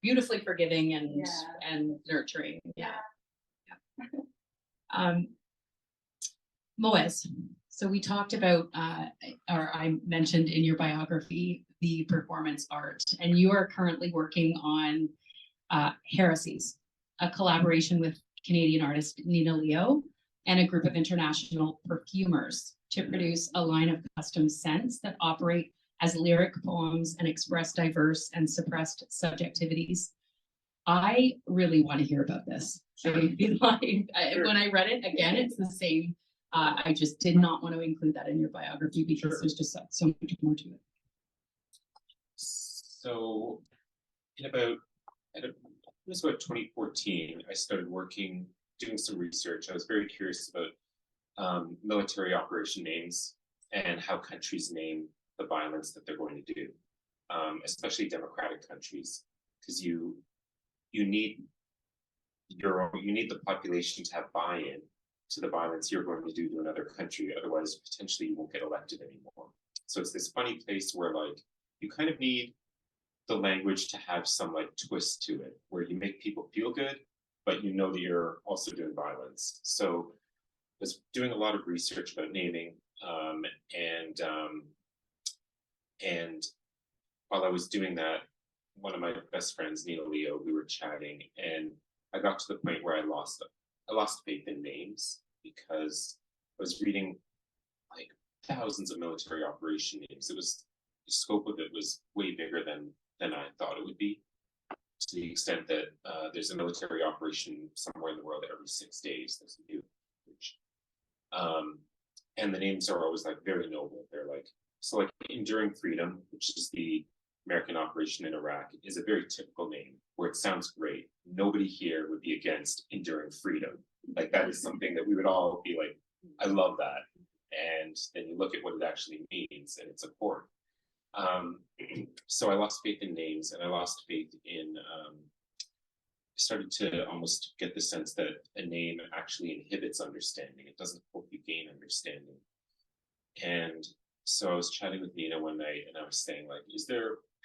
beautifully forgiving and nurturing. Yeah. Moez. So we talked about, or I mentioned in your biography, the performance art, and you are currently working on Heresies, a collaboration with Canadian artist Nina Leo and a group of international perfumers to produce a line of custom scents that operate as lyric poems and express diverse and suppressed subjectivities. I really want to hear about this. So when I read it, again, it's the same. I just did not want to include that in your biography because there's just so much more to it. So it was about 2014, I started doing some research. I was very curious about military operation names and how countries name the violence that they're going to do, especially democratic countries, because you need the population to have buy-in to the violence you're going to do to another country. Otherwise, potentially you won't get elected anymore. So it's this funny place where like you kind of need the language to have some like twist to it, where you make people feel good, but you know that you're also doing violence. So I was doing a lot of research about naming, and while I was doing that, one of my best friends, Nina Leo, we were chatting, and I got to the point where I lost faith in names, because I was reading like thousands of military operation names. The scope of it was way bigger than I thought it would be, to the extent that there's a military operation somewhere in the world every 6 days. There's a new, and the names are always like very noble. They're like, so like Enduring Freedom, which is the American operation in Iraq, is a very typical name where it sounds great. Nobody here would be against Enduring Freedom. Like that is something that we would all be like, I love that. And then you look at what it actually means, and it's a court. So I lost faith in names, and I lost faith in, I started to almost get the sense that a name actually inhibits understanding. It doesn't help you gain understanding. And so I was chatting with Nina one night, and I was saying like,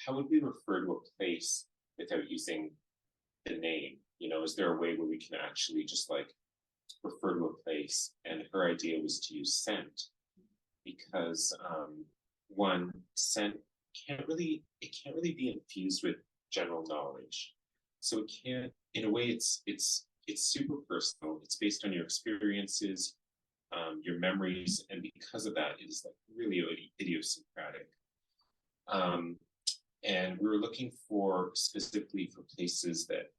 how would we refer to a place without using the name? You know, is there a way where we can actually just like refer to a place? And her idea was to use scent, because one, scent can't really be infused with general knowledge. So it can't, in a way, it's super personal. It's based on your experiences, your memories, and because of that, it is like really idiosyncratic. And we were looking specifically for places that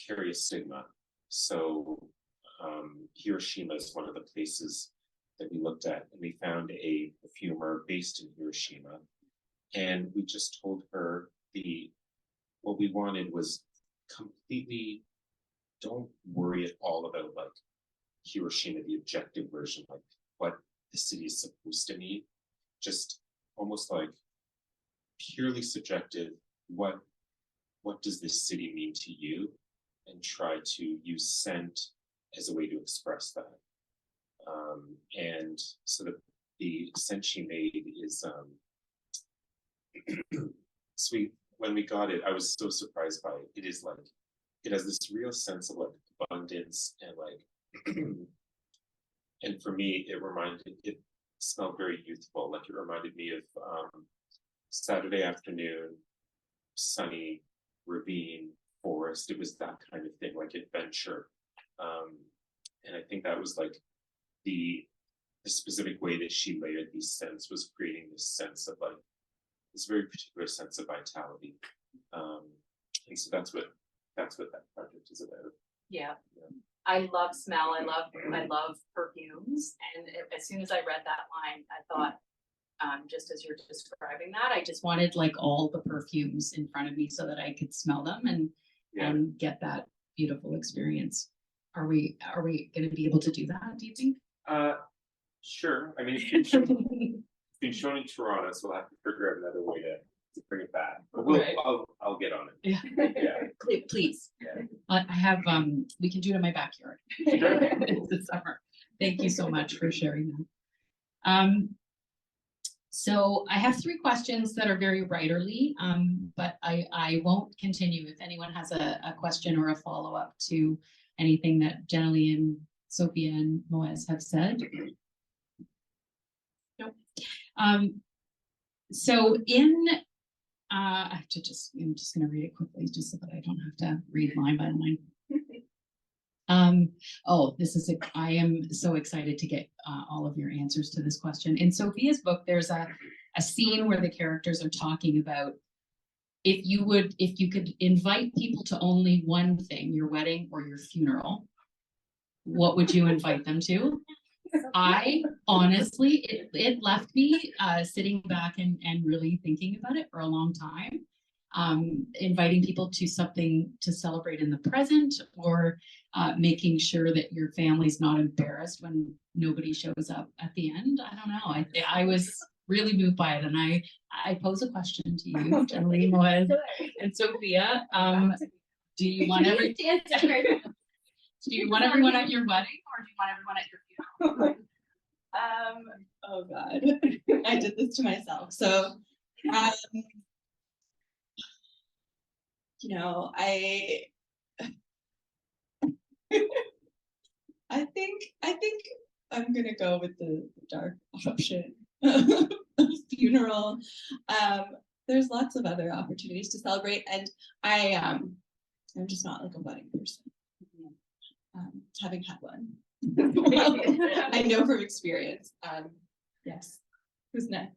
carry a stigma. So Hiroshima is one of the places that we looked at, and we found a perfumer based in Hiroshima, and we just told her what we wanted was completely don't worry at all about like Hiroshima, the objective version, like what the city is supposed to mean. Just almost like purely subjective. What does this city mean to you? And try to use scent as a way to express that. And so the scent she made is sweet. When we got it, I was so surprised by it. It is like, it has this real sense of like abundance and like, and for me, it smelled very youthful. Like it reminded me of Saturday afternoon, sunny ravine, forest. It was that kind of thing, like adventure. And I think that was like the specific way that she layered these scents was creating this sense of like this very particular sense of vitality. And so that's what that project is about. Yeah. I love smell. I love perfumes. And as soon as I read that line, I thought, just as you're describing that, I just wanted like all the perfumes in front of me so that I could smell them and get that beautiful experience. Are we going to be able to do that, do you think? Sure. I mean, it's been shown in Toronto, so we'll have to figure out another way to bring it back. But I'll get on it. Yeah. Yeah. Please. Yeah. I have, we can do it in my backyard. Sure. It's the summer. Thank you so much for sharing that. So I have 3 questions that are very writerly, but I won't continue if anyone has a question or a follow-up to anything that Jennilee and Sofia and Moez have said. Nope. So I'm just going to read it quickly just so that I don't have to read line by line. I am so excited to get all of your answers to this question. In Sofia's book, there's a scene where the characters are talking about if you could invite people to only one thing, your wedding or your funeral, what would you invite them to? I honestly, it left me sitting back and really thinking about it for a long time. Inviting people to something to celebrate in the present, or making sure that your family's not embarrassed when nobody shows up at the end. I don't know. I was really moved by it, and I pose a question to you, Jennilee, Moez, and Sofia. Do you want everyone at your wedding, or do you want everyone at your funeral? Oh God, I did this to myself. So, I think I'm gonna go with the dark option. Funeral. There's lots of other opportunities to celebrate, and I'm just not like a wedding person. Having had one. I know from experience. Yes. Who's next?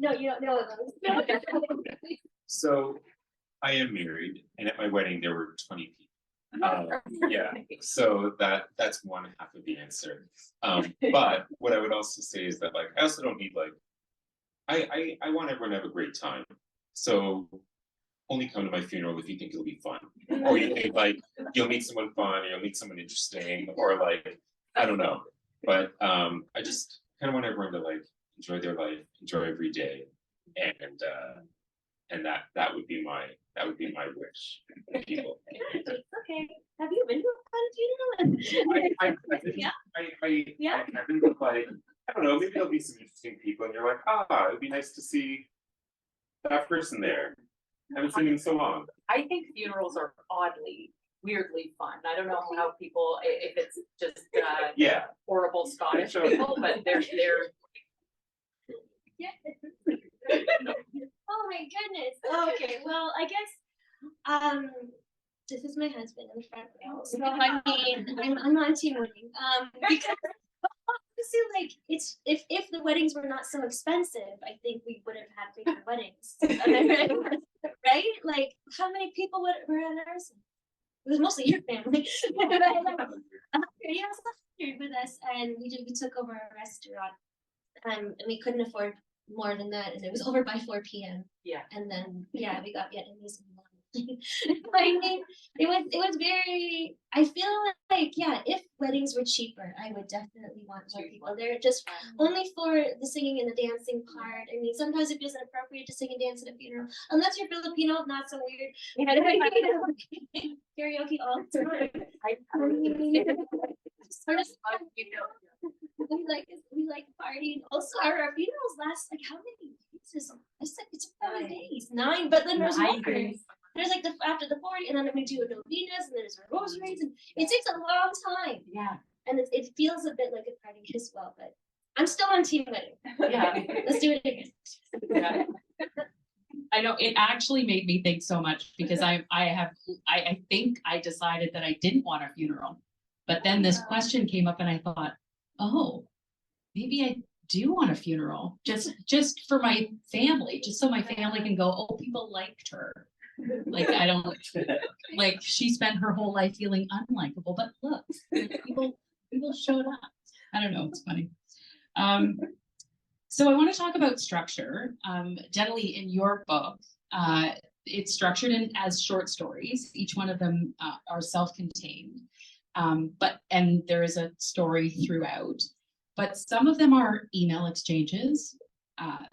No, you don't know those. So I am married, and at my wedding there were 20 people. Yeah, so that's one half of the answer. But what I would also say is that like I also don't need like I want everyone to have a great time. So only come to my funeral if you think it'll be fun, or you think like you'll meet someone fun, or you'll meet someone interesting, or like I don't know. But I just kind of want everyone to like enjoy their life, enjoy every day, and that would be my wish for people. Okay. Have you been to a fun funeral? I've been with like I don't know, maybe there'll be some interesting people, and you're like, it'd be nice to see that person there. I haven't seen him in so long. I think funerals are weirdly fun. I don't know how people, if it's just horrible Scottish people, but they're Yeah. Oh my goodness. Okay, well, I guess this is my husband in the front row. So I mean, I'm on team winning. Because honestly, like it's if the weddings were not so expensive, I think we would have had bigger weddings. Right? Like how many people were at ours? It was mostly your family. Yeah, it was here with us, and we took over a restaurant, and we couldn't afford more than that, and it was over by 4 p.m. Yeah. And then we got Vietnamese. I mean, it was very, I feel like, yeah, if weddings were cheaper, I would definitely want more people there, just only for the singing and the dancing part. I mean, sometimes it feels inappropriate to sing and dance at a funeral, unless you're Filipino, not so weird. Karaoke all the time. We like partying. Also, our funerals last like how many days? It's 4 days, 9, but then there's more. There's like after the 40, and then we do a novenas, and there's rosaries, and it takes a long time. Yeah. And it feels a bit like a party as well, but I'm still on team wedding. Yeah. Let's do it again. Yeah. I know it actually made me think so much because I think I decided that I didn't want a funeral, but then this question came up and I thought, oh, maybe I do want a funeral just for my family, just so my family can go, oh, people liked her. Like I don't like she spent her whole life feeling unlikable, but look, people showed up. I don't know, it's funny. So I want to talk about structure. Jennilee, in your book, it's structured as short stories. Each one of them are self-contained, and there is a story throughout. But some of them are email exchanges.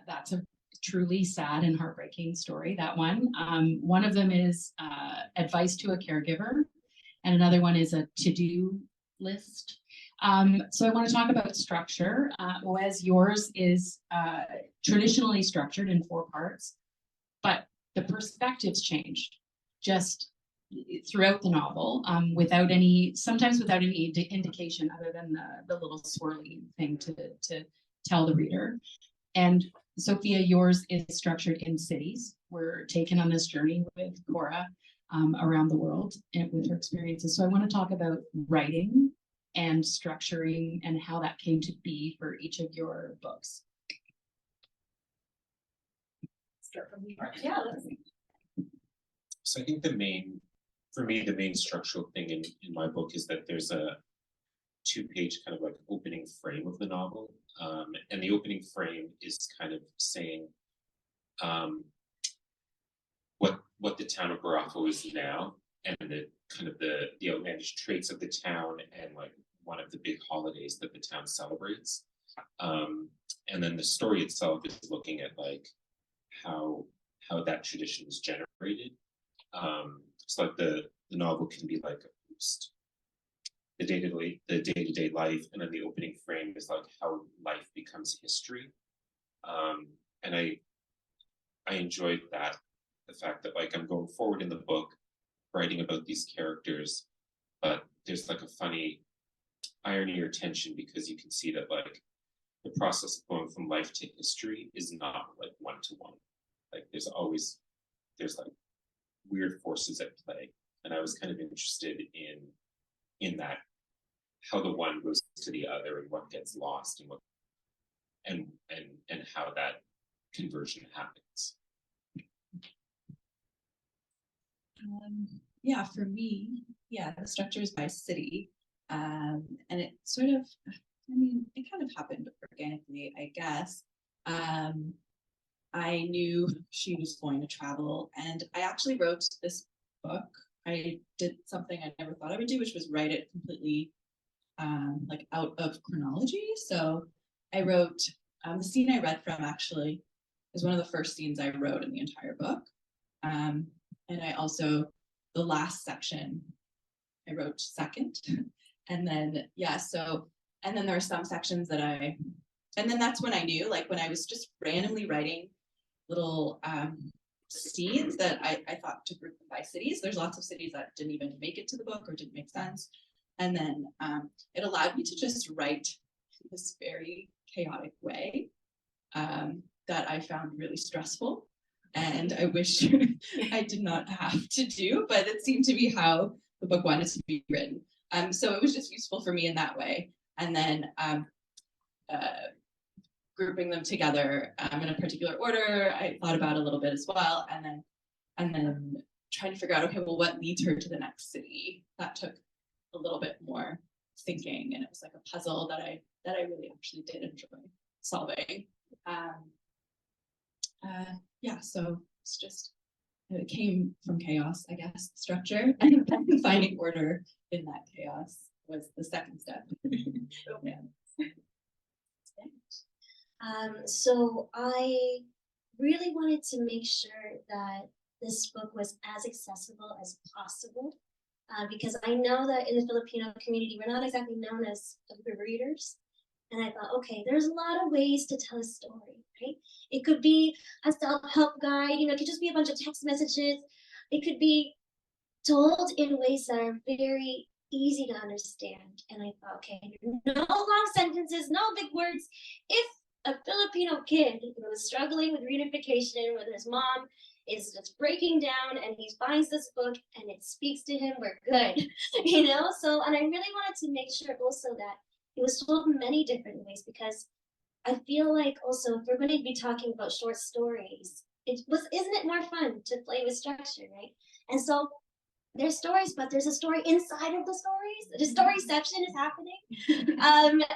That's a truly sad and heartbreaking story, that one. One of them is advice to a caregiver, and another one is a to-do list. So I want to talk about structure. Moez, yours is traditionally structured in 4 parts, but the perspectives changed just throughout the novel, sometimes without any indication other than the little swirly thing to tell the reader. And Sofia, yours is structured in cities. We're taken on this journey with Kora around the world and with her experiences. So I want to talk about writing and structuring and how that came to be for each of your books. Start from here. Yeah. So I think for me, the main structural thing in my book is that there's a 2-page kind of like opening frame of the novel. And the opening frame is kind of saying what the town of Baraffo is now, and the kind of the outlandish traits of the town, and like one of the big holidays that the town celebrates. And then the story itself is looking at like how that tradition was generated. So like the novel can be like the day-to-day life, and then the opening frame is like how life becomes history. And I enjoyed that, the fact that like I'm going forward in the book writing about these characters, but there's like a funny irony or tension, because you can see that like the process of going from life to history is not like one-to-one. Like there's like weird forces at play, and I was kind of interested in that, how the one goes to the other and what gets lost, and what and how that conversion happens. Yeah, for me, the structure is by city. And it sort of, it kind of happened organically, I guess. I knew she was going to travel, and I actually wrote this book. I did something I never thought I would do, which was write it completely like out of chronology. So I wrote, the scene I read from actually is one of the first scenes I wrote in the entire book. And I also, the last section, I wrote second. And then, and then there are some sections that and then that's when I knew, like when I was just randomly writing little scenes that I thought to group them by cities. There's lots of cities that didn't even make it to the book or didn't make sense. And then it allowed me to just write in this very chaotic way that I found really stressful. And I wish I did not have to do, but it seemed to be how the book wanted to be written. So it was just useful for me in that way. And then grouping them together in a particular order, I thought about a little bit as well. And then trying to figure out, okay, well, what leads her to the next city? That took a little bit more thinking, and it was like a puzzle that I really actually did enjoy solving. So it's just it came from chaos, I guess, structure, and then finding order in that chaos was the second step. Yeah. So I really wanted to make sure that this book was as accessible as possible, because I know that in the Filipino community, we're not exactly known as good readers. And I thought, okay, there's a lot of ways to tell a story, right? It could be a self-help guide, it could just be a bunch of text messages. It could be told in ways that are very easy to understand. And I thought, okay, no long sentences, no big words. If a Filipino kid who is struggling with reunification, with his mom is just breaking down and he finds this book and it speaks to him, we're good, So, and I really wanted to make sure also that it was told in many different ways, because I feel like also if we're going to be talking about short stories, isn't it more fun to play with structure, right? And so there's stories, but there's a story inside of the stories. The storyception is happening.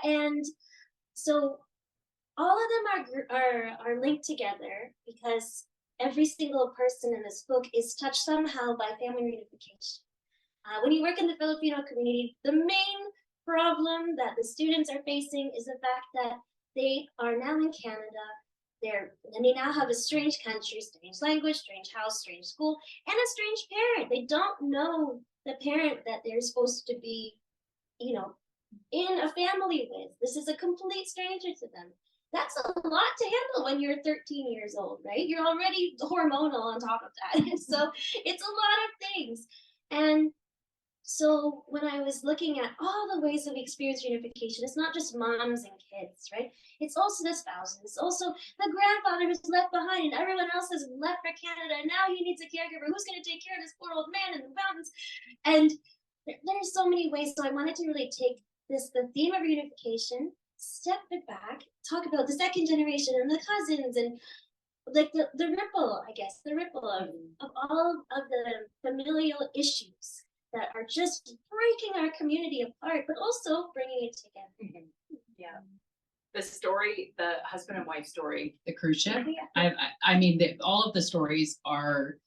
And so all of them are linked together because every single person in this book is touched somehow by family reunification. When you work in the Filipino community, the main problem that the students are facing is the fact that they are now in Canada. They now have a strange country, strange language, strange house, strange school, and a strange parent. They don't know the parent that they're supposed to be, in a family with. This is a complete stranger to them. That's a lot to handle when you're 13 years old, right? You're already hormonal on top of that. So it's a lot of things. And so when I was looking at all the ways that we experience reunification, it's not just moms and kids, right? It's also the spouses. It's also the grandfather who's left behind and everyone else has left for Canada. And now he needs a caregiver. Who's going to take care of this poor old man in the mountains? And there's so many ways. So I wanted to really take the theme of reunification, step it back, talk about the second generation and the cousins and like the ripple, I guess, the ripple of all of the familial issues that are just breaking our community apart, but also bringing it together. Yeah. The story, the husband and wife story, The cruise ship. Yeah. I mean, all of the stories are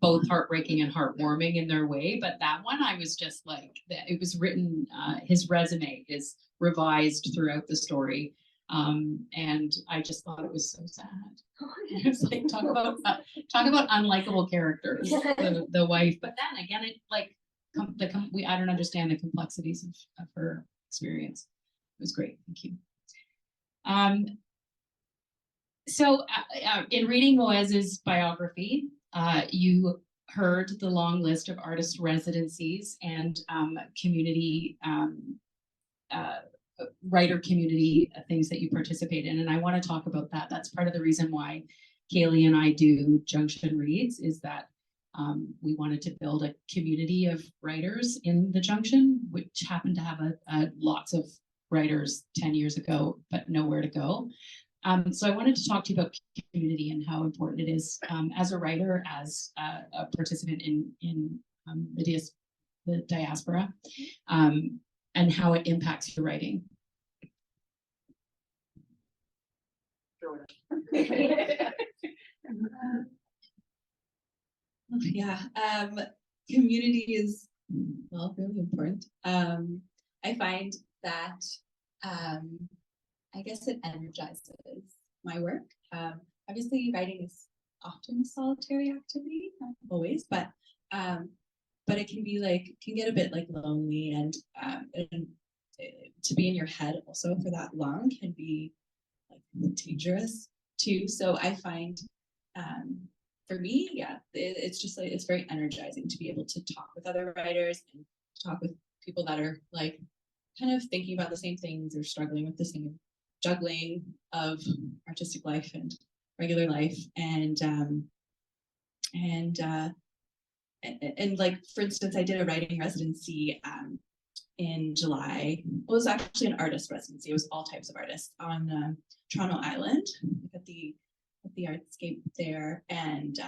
both heartbreaking and heartwarming in their way, but that one I was just like, it was written, his resume is revised throughout the story. And I just thought it was so sad. It was like, talk about unlikable characters, the wife. But then again, it like I don't understand the complexities of her experience. It was great. Thank you. So in reading Moez's biography, you heard the long list of artist residencies and community writer community things that you participate in, and I want to talk about that. That's part of the reason why Kaylee and I do Junction Reads, is that we wanted to build a community of writers in the Junction, which happened to have lots of writers 10 years ago, but nowhere to go. So I wanted to talk to you about community and how important it is as a writer, as a participant in the diaspora, and how it impacts your writing. Yeah, community is, well, really important. I find that, I guess it energizes my work. Obviously, writing is often a solitary activity, not always, but it can be can get a bit lonely, and to be in your head also for that long can be dangerous too. So I find, for me, yeah, it's just it's very energizing to be able to talk with other writers and talk with people that are kind of thinking about the same things or struggling with the same juggling of artistic life and regular life, and for instance, I did a writing residency in July. Well, it was actually an artist residency. It was all types of artists on Toronto Island at the Artscape there, and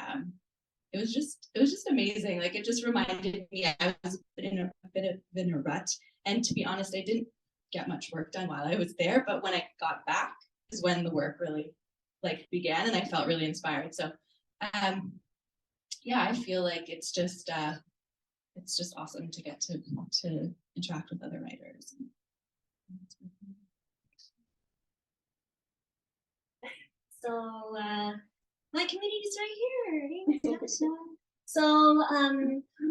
it was just amazing. It just reminded me I was in a bit of a rut, and to be honest, I didn't get much work done while I was there. But when I got back is when the work really began, and I felt really inspired. So yeah, I feel like it's just awesome to get to interact with other writers. So my community is right here. Hey, Natasha. So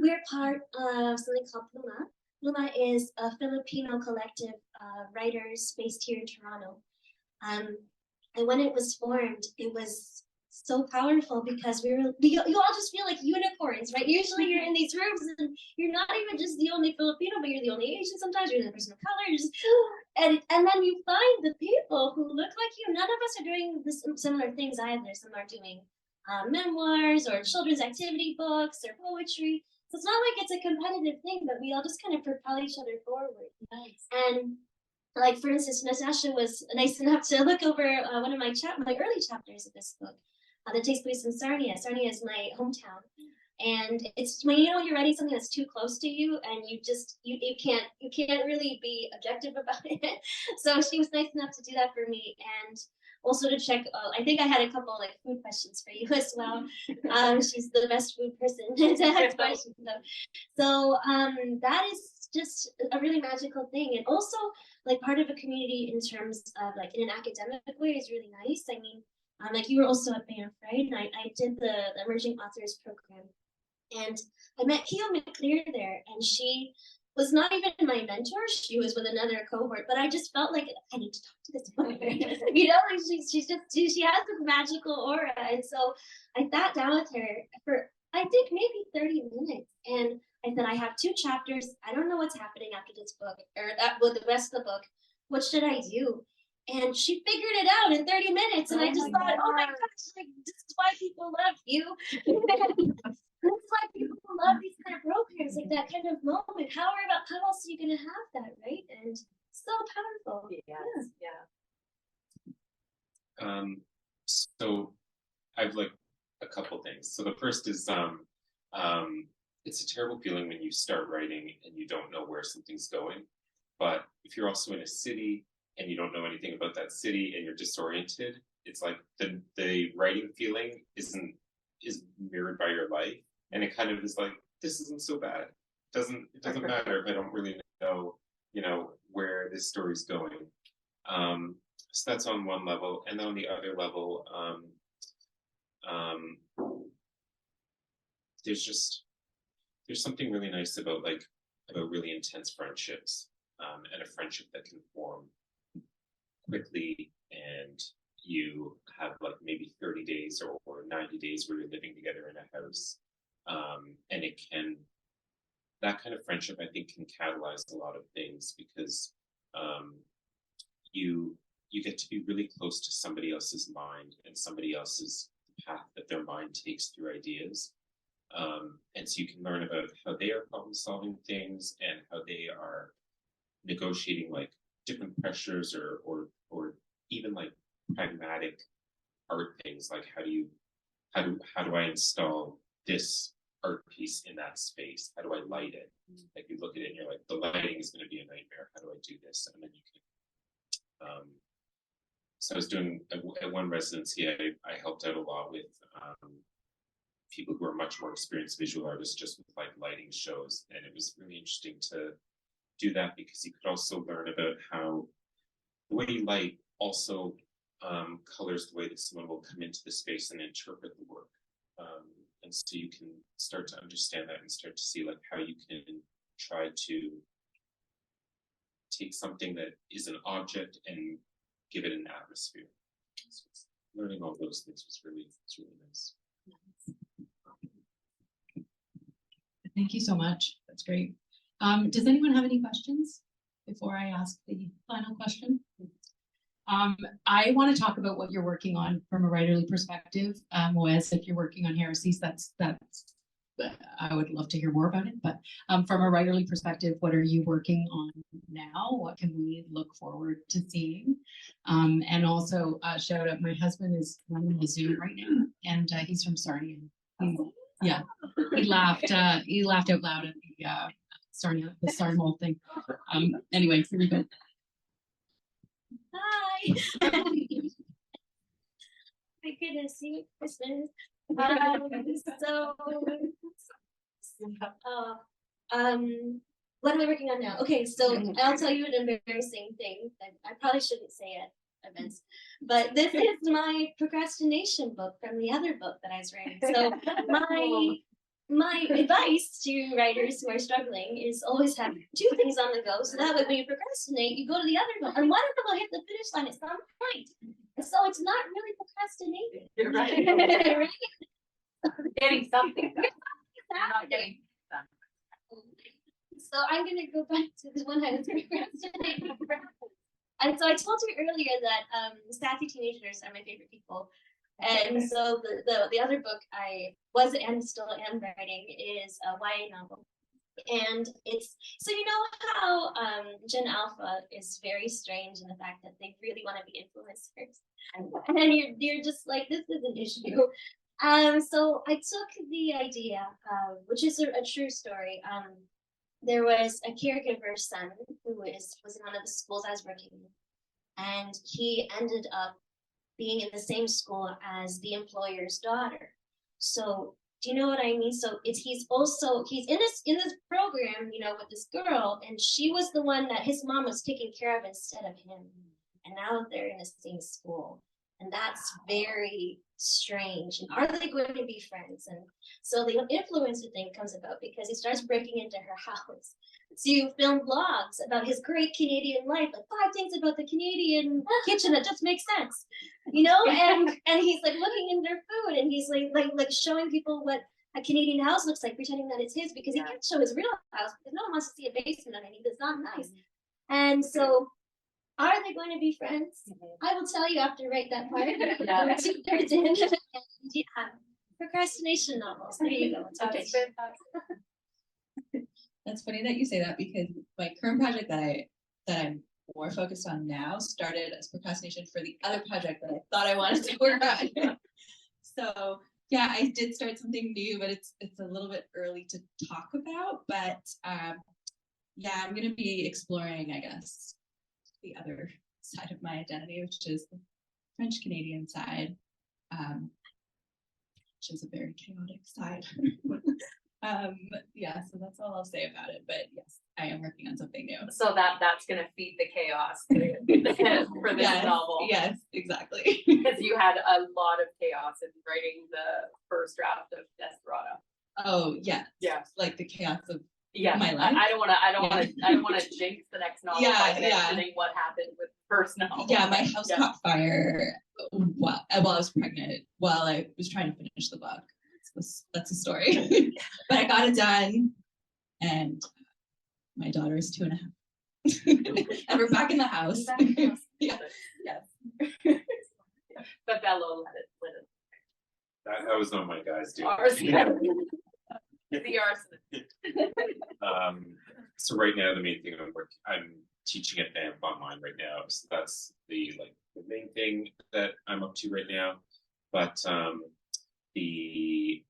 we're part of something called Pluma. Pluma is a Filipino collective of writers based here in Toronto. And when it was formed, it was so powerful because you all just feel like unicorns, right? Usually you're in these rooms and you're not even just the only Filipino, but you're the only Asian. Sometimes you're the person of color. You're just, and then you find the people who look like you. None of us are doing similar things either. Some are doing memoirs or children's activity books or poetry. So it's not like it's a competitive thing, but we all just kind of propel each other forward. Nice. And like, for instance, Natasha was nice enough to look over one of my early chapters of this book that takes place in Sarnia. Sarnia is my hometown. And it's when you know you're writing something that's too close to you and you can't really be objective about it. So she was nice enough to do that for me, and also to check. I think I had a couple like food questions for you as well. She's the best food person to ask questions of. So that is just a really magical thing, and also like part of a community in terms of like in an academic way is really nice. I mean, like you were also at Banff, right? And I did the Emerging Authors program. And I met Keo McClear there, and she was not even my mentor. She was with another cohort, but I just felt like I need to talk to this woman. You know, like she has this magical aura. And so I sat down with her for I think maybe 30 minutes. And I said, I have 2 chapters. I don't know what's happening after this book or that with the rest of the book. What should I do? And she figured it out in 30 minutes. And I just thought, oh my gosh, like, this is why people love you. That's why people love these kind of programs, like that kind of moment. How else are you gonna have that, right? And so powerful. Yes, yeah. So I've like a couple things. So the first is it's a terrible feeling when you start writing and you don't know where something's going. But if you're also in a city and you don't know anything about that city and you're disoriented, it's like the writing feeling is mirrored by your life. And it kind of is like, this isn't so bad. It doesn't matter if I don't really know, where this story's going. So that's on one level. And on the other level, there's something really nice about really intense friendships, and a friendship that can form quickly, and you have like maybe 30 days or 90 days where you're living together in a house. And that kind of friendship, I think, can catalyze a lot of things because you get to be really close to somebody else's mind and somebody else's path that their mind takes through ideas. And so you can learn about how they are problem solving things and how they are negotiating like different pressures or even like pragmatic art things, like how do I install this art piece in that space? How do I light it? Like you look at it and you're like, the lighting is going to be a nightmare. How do I do this? And then you can. So I was doing at one residency, I helped out a lot with people who are much more experienced visual artists, just with like lighting shows, and it was really interesting to do that because you could also learn about how the way you light also colors the way that someone will come into the space and interpret the work. And so you can start to understand that and start to see like how you can try to take something that is an object and give it an atmosphere. So learning all those things was really nice. Thank you so much. That's great. Does anyone have any questions before I ask the final question? I want to talk about what you're working on from a writerly perspective. Moez, if you're working on heresies, that's I would love to hear more about it. But from a writerly perspective, what are you working on now? What can we look forward to seeing? And also, shout out, my husband is running Mazzu right now, and he's from Surani. Yeah, he laughed out loud at the Sarmo thing. Anyway, here we go. Hi. My goodness, see Christmas. So, what am I working on now? Okay, so I'll tell you an embarrassing thing that I probably shouldn't say at events, but this is my procrastination book from the other book that I was writing. So my advice to writers who are struggling is always have two things on the go, so that way when you procrastinate, you go to the other book, and one of them will hit the finish line at some point. And so it's not really procrastinating. You're right. Getting something done. You're not getting done. So I'm gonna go back to the one I was procrastinating. And so I told you earlier that sassy teenagers are my favorite people. And so the other book I was and still am writing is a YA novel. And it's, so you know how Gen Alpha is very strange in the fact that they really want to be influencers. And you're just like, this is an issue. So I took the idea, which is a true story. There was a caregiver's son who was in one of the schools I was working in. And he ended up being in the same school as the employer's daughter. So do you know what I mean? So he's in this program, you know, with this girl, and she was the one that his mom was taking care of instead of him. And now they're in the same school. And that's very strange. And are they going to be friends? And so the influencer thing comes about because he starts breaking into her house to film vlogs about his great Canadian life, like 5 things about the Canadian kitchen that just makes sense, you know. And he's like looking in their food, and he's like showing people what a Canadian house looks like, pretending that it's his, because he can't show his real house because no one wants to see a basement underneath. It's not nice. And so, are they going to be friends? I will tell you after I write that part. Yeah. Procrastination novels. There you go. Okay. That's funny that you say that, because my current project that I'm more focused on now started as procrastination for the other project that I thought I wanted to work on. So yeah, I did start something new, but it's a little bit early to talk about. But yeah, I'm gonna be exploring, I guess, the other side of my identity, which is the French Canadian side, which is a very chaotic side. Yeah, so that's all I'll say about it. But yes, I am working on something new. So that's gonna feed the chaos for this novel. Yes, exactly. Because you had a lot of chaos in writing the first draft of Desperada. Oh yeah, Yeah, like the chaos of my life. I don't want to jinx the next novel by mentioning what happened with the first novel. Yeah, my house caught fire while I was pregnant, while I was trying to finish the book. That's a story. But I got it done, and my daughter is 2.5. And we're back in the house. Yeah. Yes. Babello let it. That was one of my guys doing. The arson. So right now the main thing I'm teaching at BAMP online right now. So that's the main thing that I'm up to right now. But the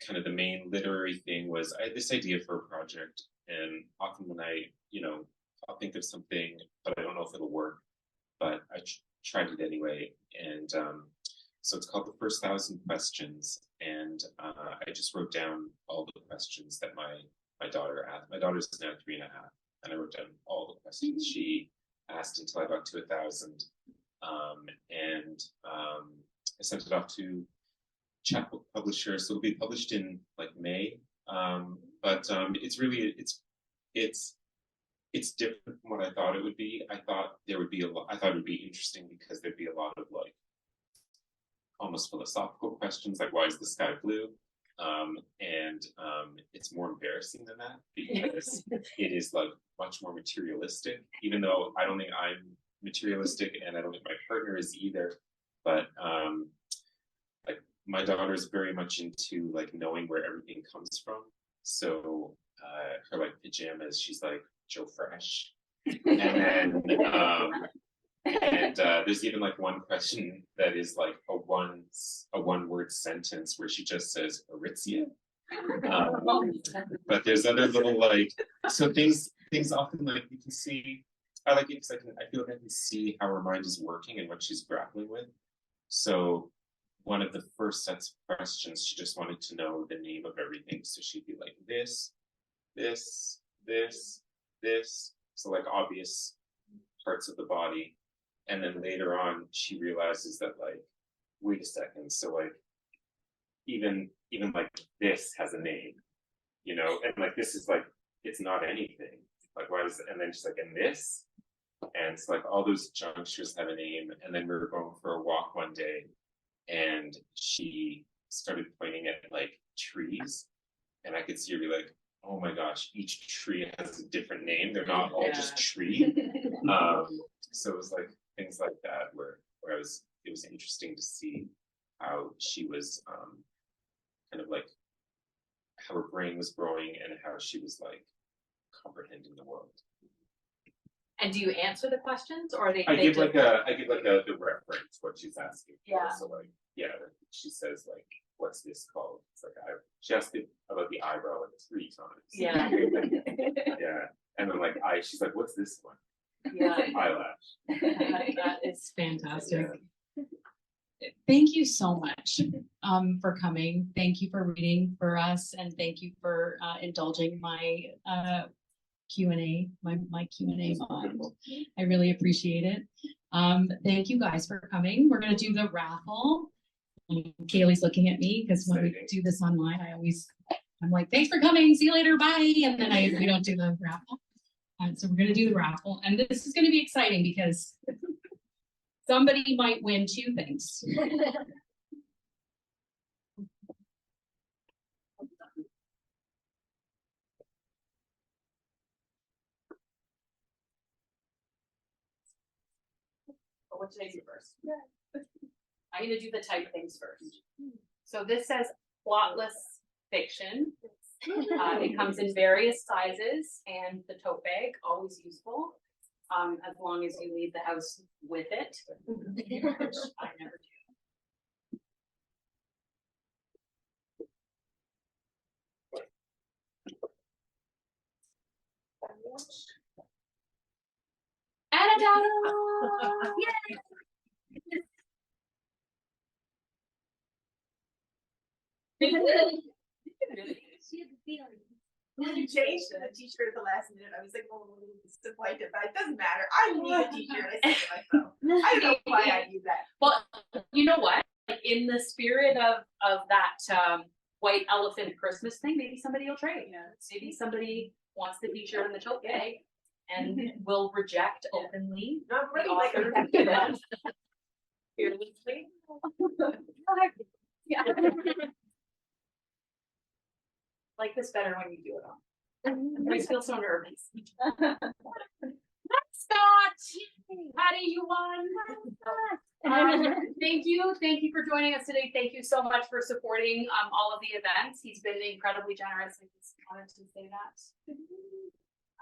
kind of the main literary thing was I had this idea for a project, and often when I'll think of something, but I don't know if it'll work, but I tried it anyway. And so it's called The First 1,000 Questions. And I just wrote down all the questions that my daughter asked. My daughter's now 3.5, and I wrote down all the questions she asked until I got to 1,000. And I sent it off to chapbook publisher, so it'll be published in May. But it's really it's different from what I thought it would be. I thought there would be I thought it would be interesting because there'd be a lot of almost philosophical questions, like why is the sky blue? And it's more embarrassing than that because it is much more materialistic, even though I don't think I'm materialistic, and I don't think my partner is either. But my daughter is very much into knowing where everything comes from. So her pajamas, she's like Joe Fresh. And then there's even one question that is a one-word sentence where she just says Aritzia. But there's other little so things often you can see. I like it because I feel like I can see how her mind is working and what she's grappling with. So one of the first sets of questions, she just wanted to know the name of everything. So she'd be like, this, this, this, this. So like obvious parts of the body. And then later on, she realizes that like, wait a second. So like, even like this has a name, you know, and like, this is like, it's not anything. Like, why is it? And then she's like, and this? And it's like all those junctures have a name. And then we were going for a walk one day and she started pointing at like trees. And I could see her be like, oh my gosh, each tree has a different name. They're not all just tree. So it was like things like that where it was interesting to see how she was kind of like how her brain was growing and how she was like comprehending the world. And do you answer the questions or they? I give like the reference what she's asking. Yeah. For. So like she says like, what's this called? It's like she asked it about the eyebrow like 3 times. Yeah. Yeah. And then like she's like, what's this one? Yeah. Eyelash. That is fantastic. Thank you so much for coming. Thank you for reading for us, and thank you for indulging my Q&A, my Q&A module. I really appreciate it. Thank you guys for coming. We're gonna do the raffle. Kaylee's looking at me because when we do this online, I'm like, thanks for coming, see you later, bye. And then we don't do the raffle. So we're gonna do the raffle, and this is gonna be exciting because somebody might win 2 things. What should I do first? I'm gonna do the type things first. So this says plotless fiction. It comes in various sizes, and the tote bag, always useful, as long as you leave the house with it, which I never do. She had the feeling. You changed the t-shirt at the last minute. I was like, oh, disappointed, but it doesn't matter. I need a t-shirt. I said to myself. I don't know why I do that. Well, you know what? Like, in the spirit of that white elephant Christmas thing, maybe somebody will trade. Yeah. Maybe somebody wants the t-shirt and the tote bag and will reject openly. Not the really like offer. Fearlessly. Yeah. Like this better when you do it on. I feel so nervous. Scott, Patty, you won. Thank you for joining us today. Thank you so much for supporting all of the events. He's been incredibly generous. I just wanted to say that.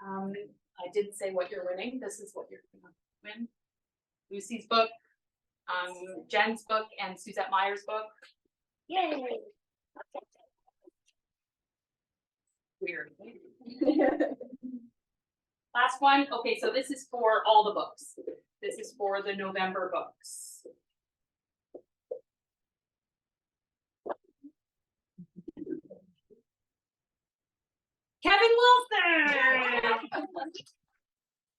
I didn't say what you're winning. This is what you're gonna win. Lucy's book, Jen's book, and Suzette Meyer's book. Yay! Weird. Last one. Okay, so this is for all the books. This is for the November books. Kevin Wilson!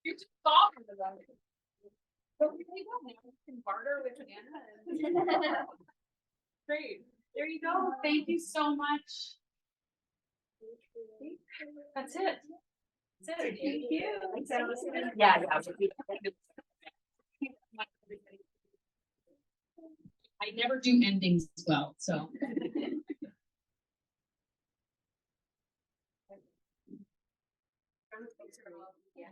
You're too soft for them. But we can barter with Anna. Great. There you go. Thank you so much. That's it. That's it. Thank you. Yeah. I never do endings well, so. Yeah.